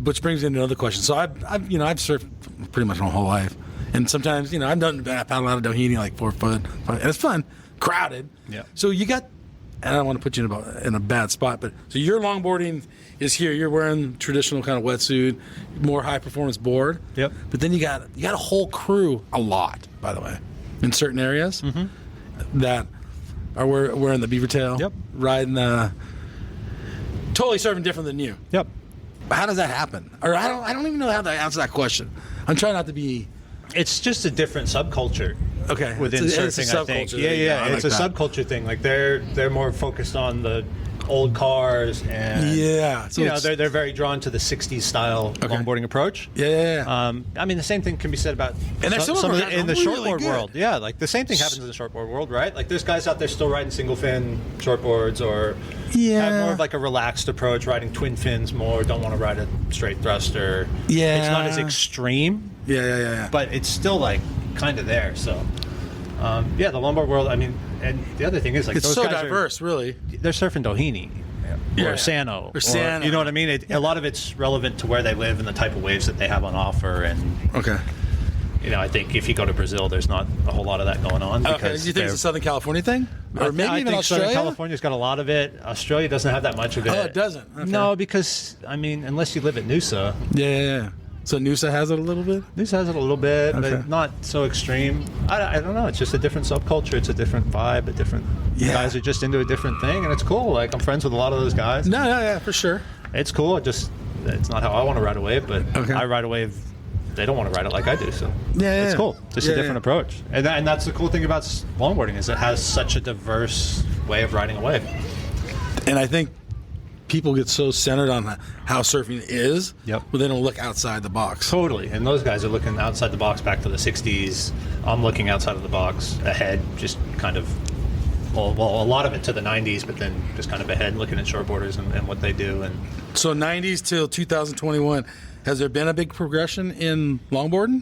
which brings me into another question. So I've surfed pretty much my whole life, and sometimes I've paddled out of Doheny like 4 foot, and it's fun, crowded. Yeah. So you got, and I don't want to put you in a bad spot, but so your longboarding is here. You're wearing traditional kind of wetsuit, more high performance board. Yep. But then you got a whole crew, a lot, by the way, in certain areas that are wearing the beaver tail. Yep. Riding totally surfing different than you. Yep. How does that happen? Or I don't even know how to answer that question. I'm trying not to be. It's just a different subculture. Okay. Within surfing, I think. Yeah. It's a subculture thing. Like they're more focused on the old cars, and so they're very drawn to the 60s style longboarding approach. Yeah. I mean, the same thing can be said about and some of in the shortboard world. Yeah, like the same thing happens in the shortboard world, right? Like there's guys out there still riding single fin shortboards, or have more of like a relaxed approach, riding twin fins more. Don't want to ride a straight thruster. Yeah, it's not as extreme. Yeah. But it's still like kind of there. So, the longboard world. I mean, and the other thing is like it's those so guys diverse, really. They're surfing Doheny. Or Sano. Or Sano. You know what I mean? A lot of it's relevant to where they live and the type of waves that they have on offer. And I think if you go to Brazil, there's not a whole lot of that going on. Because do you think it's a Southern California thing? Or maybe I even think Australia? Southern California's got a lot of it. Australia doesn't have that much of it. Oh, it doesn't? Okay. No, because, I mean, unless you live at Noosa. Yeah. So Noosa has it a little bit? Noosa has it a little bit, but not so extreme. I don't know. It's just a different subculture. It's a different vibe. Guys are just into a different thing, and it's cool. Like, I'm friends with a lot of those guys. No, for sure. It's cool. It's not how I want to ride a wave, but I ride a wave. They don't want to ride it like I do, so it's cool. Just a different approach. And that's the cool thing about longboarding is it has such a diverse way of riding a wave. And I think people get so centered on how surfing is, but they don't look outside the box. Totally. And those guys are looking outside the box back to the 60s. I'm looking outside of the box ahead, just kind of well, a lot of it to the 90s, but then just kind of ahead looking at shortboarders and what they do. And So 90s till 2021, has there been a big progression in longboarding?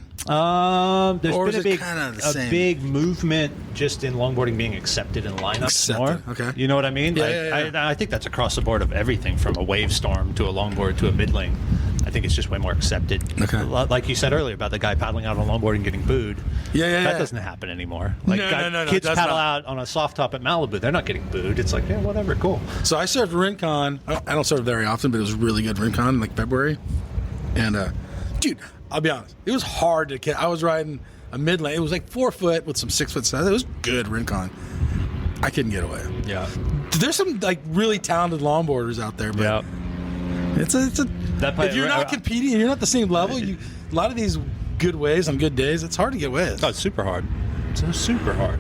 There's Or is been it kinda the same? big movement just in longboarding being accepted in lineups Accepted, more. okay. You know what I mean? Yeah. I think that's across the board of everything from a wave storm to a longboard to a middling. I think it's just way more accepted. Okay. Like you said earlier about the guy paddling out on a longboard and getting booed. That doesn't happen anymore. Like No, kids it does paddle not. out on a soft top at Malibu, they're not getting booed. It's like, yeah, whatever, cool. So I surfed Rincon. I don't surf very often, but it was really good Rincon in like February. And dude, I'll be honest, it was hard to catch. I was riding a mid lane. It was like 4 foot with some 6 foot size. It was good Rincon. I couldn't get away. Yeah. There's some like really talented longboarders out there, but Yeah. it's a if you're not competing. competing and you're not the same level, a lot of these good waves on good days, it's hard to get with. Oh, it's super hard. It's super hard.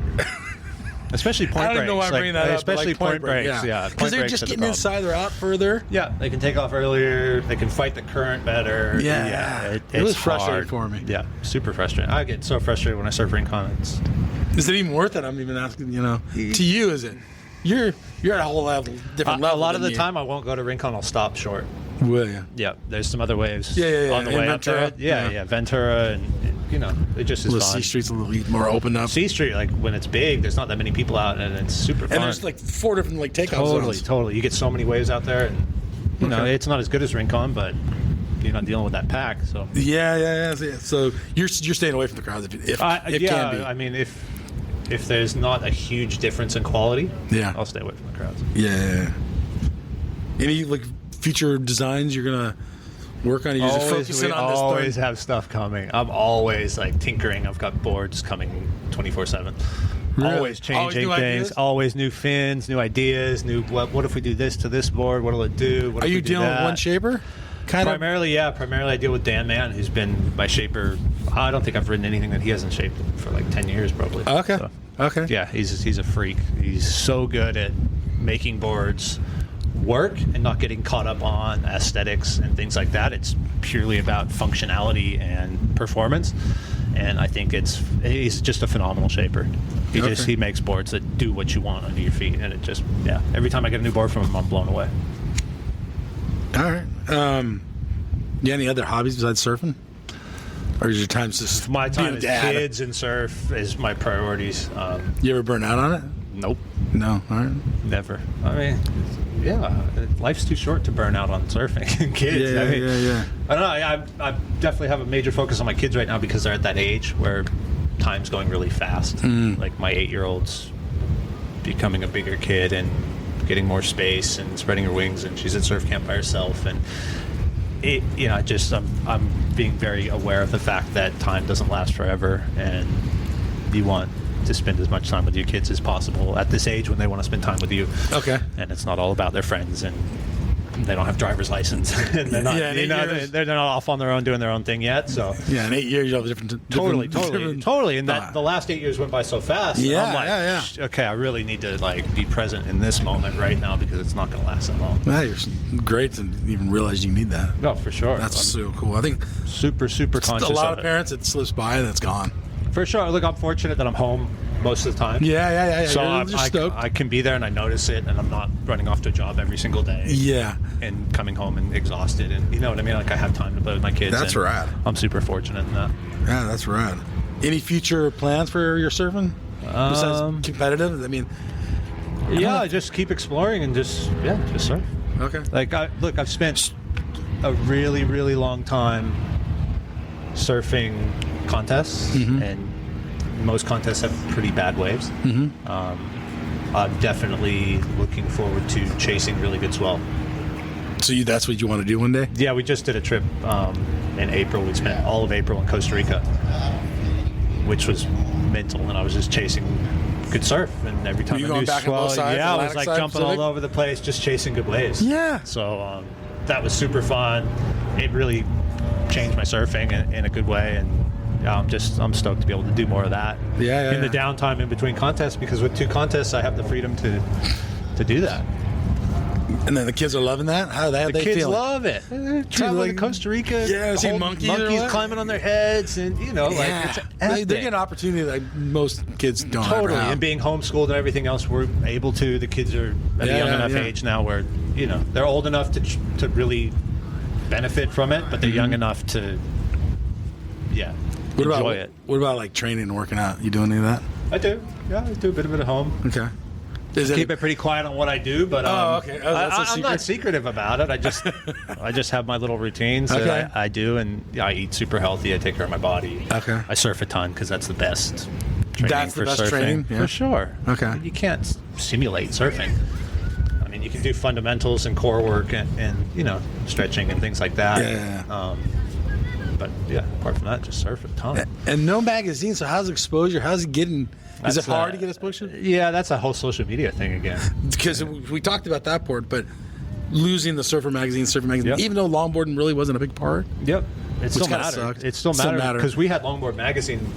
Especially point breaks. I don't even know why I bring that up. but, Especially like, point breaks. Yeah. Because Point they're breaks just are the getting problem. inside, they're out further. Yeah, they can take off earlier. They can fight the current better. It it's was frustrating hard. for me. Yeah, super frustrating. I get so frustrated when I surf Rincon. Is it even worth it? I'm even asking. To you, is it? You're at a whole different level. A lot of than the time, I won't go to Rincon. I'll stop short. Will you? Yeah, there's some other waves. Yeah. On the In way up there. Ventura? Yeah. Ventura, and it just is The fun. C Street's a little more open up. C Street, like when it's big, there's not that many people out, and it's super fun. And there's like 4 different like takeoff zones. Totally. You get so many waves out there, and it's not as good as Rincon, but you're not dealing with that pack. So Yeah. So you're staying away from the crowds if can be. I mean, if there's not a huge difference in quality, I'll stay away from the crowds. Yeah. Any like future designs you're gonna work on? You're just focusing on this. Always have stuff coming. I'm always like tinkering. I've got boards coming 24/7. Really? Always changing new things. ideas? Always new fins, new ideas. What if we do this to this board? What'll it do? What Are if you we do dealing with that? one shaper? Primarily I deal with Dan Mann, who's been my shaper. I don't think I've ridden anything that he hasn't shaped for like 10 years, probably. Okay. So, Okay. yeah, he's a freak. He's so good at making boards work and not getting caught up on aesthetics and things like that. It's purely about functionality and performance. And I think he's just a phenomenal shaper. He makes boards that do what you want under your feet, and it just every time I get a new board from him, I'm blown away. All right. You any other hobbies besides surfing? Or is your time just My time being a is dad? kids and surf is my priorities. You ever burn out on it? Nope, No. All right. never. I mean, life's too short to burn out on surfing and kids. Yeah, I mean, yeah. I don't know. I definitely have a major focus on my kids right now because they're at that age where time's going really fast. Like my 8-year-old's becoming a bigger kid and getting more space and spreading her wings, and she's at surf camp by herself. And I'm being very aware of the fact that time doesn't last forever, and you want to spend as much time with your kids as possible at this age when they want to spend time with you. Okay. And it's not all about their friends, and they don't have driver's license, and they're not. Yeah, in 8 years. They're not off on their own doing their own thing yet. So Yeah, in 8 years you'll have different. totally. And that the last 8 years went by so fast. and Yeah, I'm like, yeah. Okay, I really need to be present in this moment right now because it's not going to last that long. Well, you're great to even realize you need that. No, for sure. That's I'm so cool. I think super conscious a lot of of parents it slips by and it's gone. For sure. Look, I'm fortunate that I'm home most of the time. Yeah. So You're stoked. I can be there and I notice it, and I'm not running off to a job every single day. Yeah. And coming home and exhausted, and you know what I mean. Like I have time to play with my kids. That's and rad. I'm super fortunate in that. Yeah, that's rad. Any future plans for your surfing besides competitive? I mean, I just keep exploring and just surf. okay. Like I've spent a really, really long time surfing contests, and most contests have pretty bad waves. I'm definitely looking forward to chasing really good swell. So that's what you want to do one day? Yeah, we just did a trip in April. We spent all of April in Costa Rica, which was mental, and I was just chasing good surf. And every time Were you I going knew back on swell, both sides, I was Atlantic like side, jumping Pacific? all over the place, just chasing good waves. Yeah. So that was super fun. It really changed my surfing in a good way, and I'm stoked to be able to do more of that. Yeah. In the downtime in between contests, because with 2 contests, I have the freedom to do that. And then the kids are loving that? How The they kids feeling? love it. Traveling to Costa Rica. Yeah, see whole monkeys or monkeys what? climbing on their heads, and it's they epic. get an opportunity that most kids don't Totally, ever have. and being homeschooled and everything else, we're able to. The kids are at a young enough age now where they're old enough to really benefit from it, but they're young enough to enjoy it. What about like training and working out? You doing any of that? I do. Yeah, I do a bit of it at home. Okay. Keep it pretty quiet on what I do, but okay. That's a I'm not secretive about it. I just have my little routines that I do, and I eat super healthy. I take care of my body. Okay. I surf a ton because that's the best training That's the for best surfing. training? Yeah. For sure. Okay. You can't simulate surfing. I mean, you can do fundamentals and core work and stretching and things like that. Yeah. But apart from that, just surf a ton. And no magazine, so how's exposure? How's it getting? Is it hard to get exposure? Yeah, that's a whole social media thing again. Because we talked about that part, but losing the surfing magazine, even though longboarding really wasn't a big part. Yep. It still kinda matters. sucks. It still matters because we had Longboard magazine.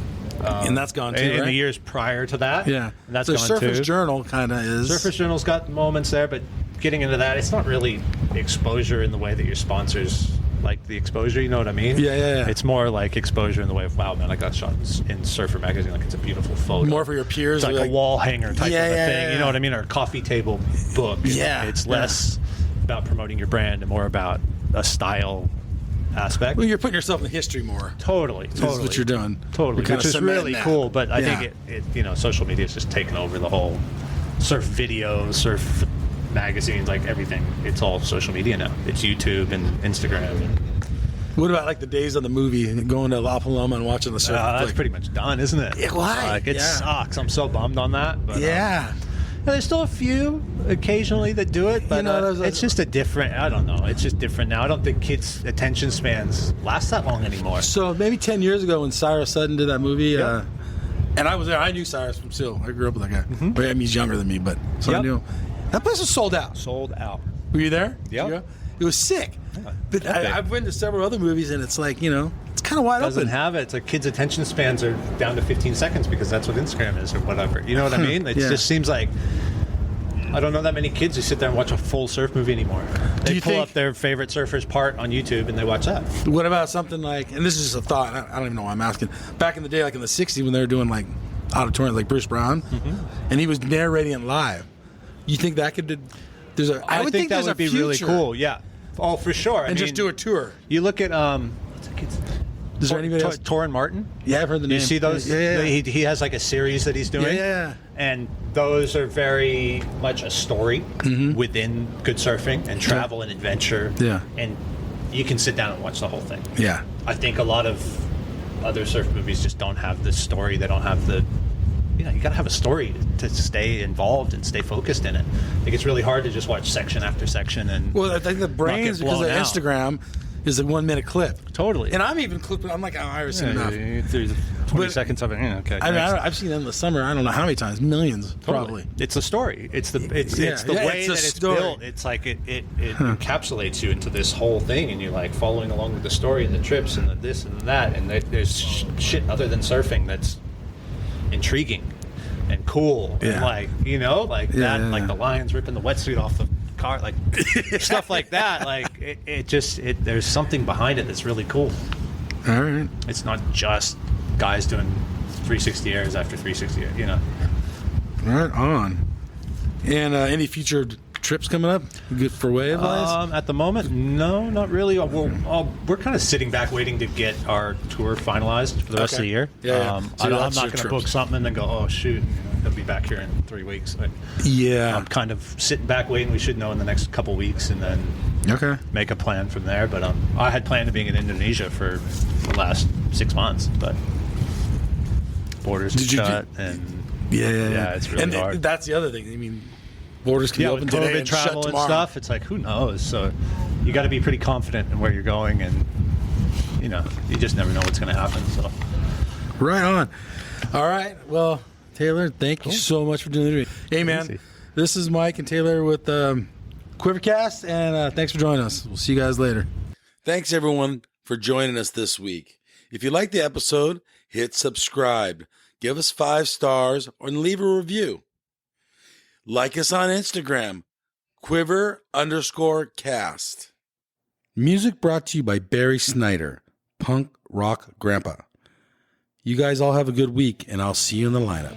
And that's gone too, in right? the years prior to that. Yeah. And that's so gone Surfer's too. Journal kind of is. Surfer's Journal's got moments there, but getting into that, it's not really exposure in the way that your sponsors like the exposure, you know what I mean? Yeah. It's more like exposure in the way of, wow, man, I got shot in Surfer magazine. Like, it's a beautiful photo. More for your peers. It's like a wall hanger type of a thing. Yeah. You know what I mean? Or a coffee table book. Yeah. It's less about promoting your brand and more about a style aspect. Well, you're putting yourself in history more. Totally. That's what you're doing. Totally. You're kinda Which is cementing really that. cool. But I think it social media is just taken over the whole surf videos, surf magazines, like everything. It's all social media now. It's YouTube and Instagram. And, What about like the days on the movie and going to La Paloma and watching the surf? that's pretty much done, isn't it? Yeah, why? Like, it sucks. I'm so bummed on that. But, there's still a few occasionally that do it, but it's just a different. I don't know. It's just different now. I don't think kids' attention spans last that long anymore. So maybe 10 years ago when Cyrus Sutton did that movie, and I was there. I knew Cyrus from still. I grew up with that guy. Mm-hmm. But, I mean, he's younger than me, but so I knew him. That place was sold out. Sold out. Were you there? Yeah. It was sick. But I've been to several other movies, and it's like, it's kind of wide Doesn't open. have it. It's like kids' attention spans are down to 15 seconds because that's what Instagram is or whatever. You know what I mean? It just seems like I don't know that many kids who sit there and watch a full surf movie anymore. They pull up their favorite surfer's part on YouTube and they watch that. What about something like, and this is just a thought, I don't even know why I'm asking, back in the day, like in the 60s when they were doing like auditoriums like Bruce Brown, and he was narrating it live. You think that could, I would think that would be really cool. Yeah. Oh, for sure. And just do a tour. You look at what's that kid's Is there anybody else? Torrin Martin? Yeah, I've heard the name. You see those? Yeah. He has like a series that he's doing. Yeah. And those are very much a story within good surfing and travel and adventure. Yeah. And you can sit down and watch the whole thing. Yeah. I think a lot of other surf movies just don't have the story. They don't have the, you got to have a story to stay involved and stay focused in it. I think it's really hard to just watch section after section and. Well, I think the brains, because of Instagram, is a 1 minute clip. Totally. And I'm even clipping. I'm like, I've seen enough. There's 20 seconds of it. Yeah, okay. I mean, I've seen Endless Summer. I don't know how many times. Millions, probably. It's a story. It's the way that it's built. It's like it encapsulates you into this whole thing, and you're like following along with the story and the trips and the this and that. And there's shit other than surfing that's intriguing and cool. And like like the lions ripping the wetsuit off the car, like stuff like that. Like there's something behind it that's really cool. All right. It's not just guys doing 360 airs after 360 airs, Right on. And any future trips coming up? Good for wave wise? At the moment, no, not really. We're kind of sitting back waiting to get our tour finalized for the rest of the year. Yeah. I'm not going to book something and then go, oh, shoot, they'll be back here in 3 weeks. I'm kind of sitting back waiting. We should know in the next couple weeks and then make a plan from there. But I had planned to be in Indonesia for the last 6 months, but borders shut and it's really hard. That's the other thing. I mean, borders can be open with today COVID and shut travel and tomorrow. stuff. It's like, who knows? So you got to be pretty confident in where you're going, and you just never know what's going to happen. So right on. All right. Well, Taylor, thank you so much for doing the interview. Hey, man, Easy. This is Mike and Taylor with QuiverCast, and thanks for joining us. We'll see you guys later. Thanks, everyone, for joining us this week. If you liked the episode, hit subscribe, give us 5 stars, or leave a review. Like us on Instagram, Quiver_cast. Music brought to you by Barry Snyder, Punk Rock Grandpa. You guys all have a good week, and I'll see you in the lineup.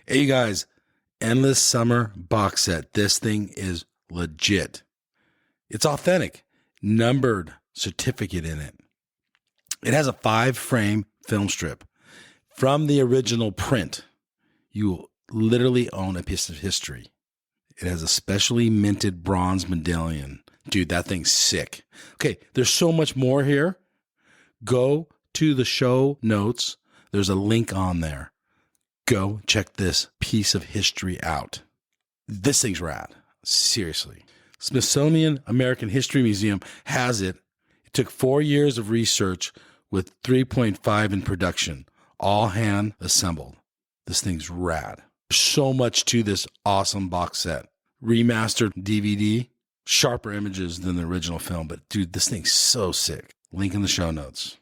Hey, you guys, Endless Summer box set. This thing is legit. It's authentic, numbered certificate in it. It has a 5-frame film strip from the original print. You will literally own a piece of history. It has a specially minted bronze medallion. Dude, that thing's sick. Okay, there's so much more here. Go to the show notes. There's a link on there. Go check this piece of history out. This thing's rad. Seriously. Smithsonian American History Museum has it. It took 4 years of research with 3.5 in production, all hand assembled. This thing's rad. So much to this awesome box set. Remastered DVD, sharper images than the original film, but dude, this thing's so sick. Link in the show notes.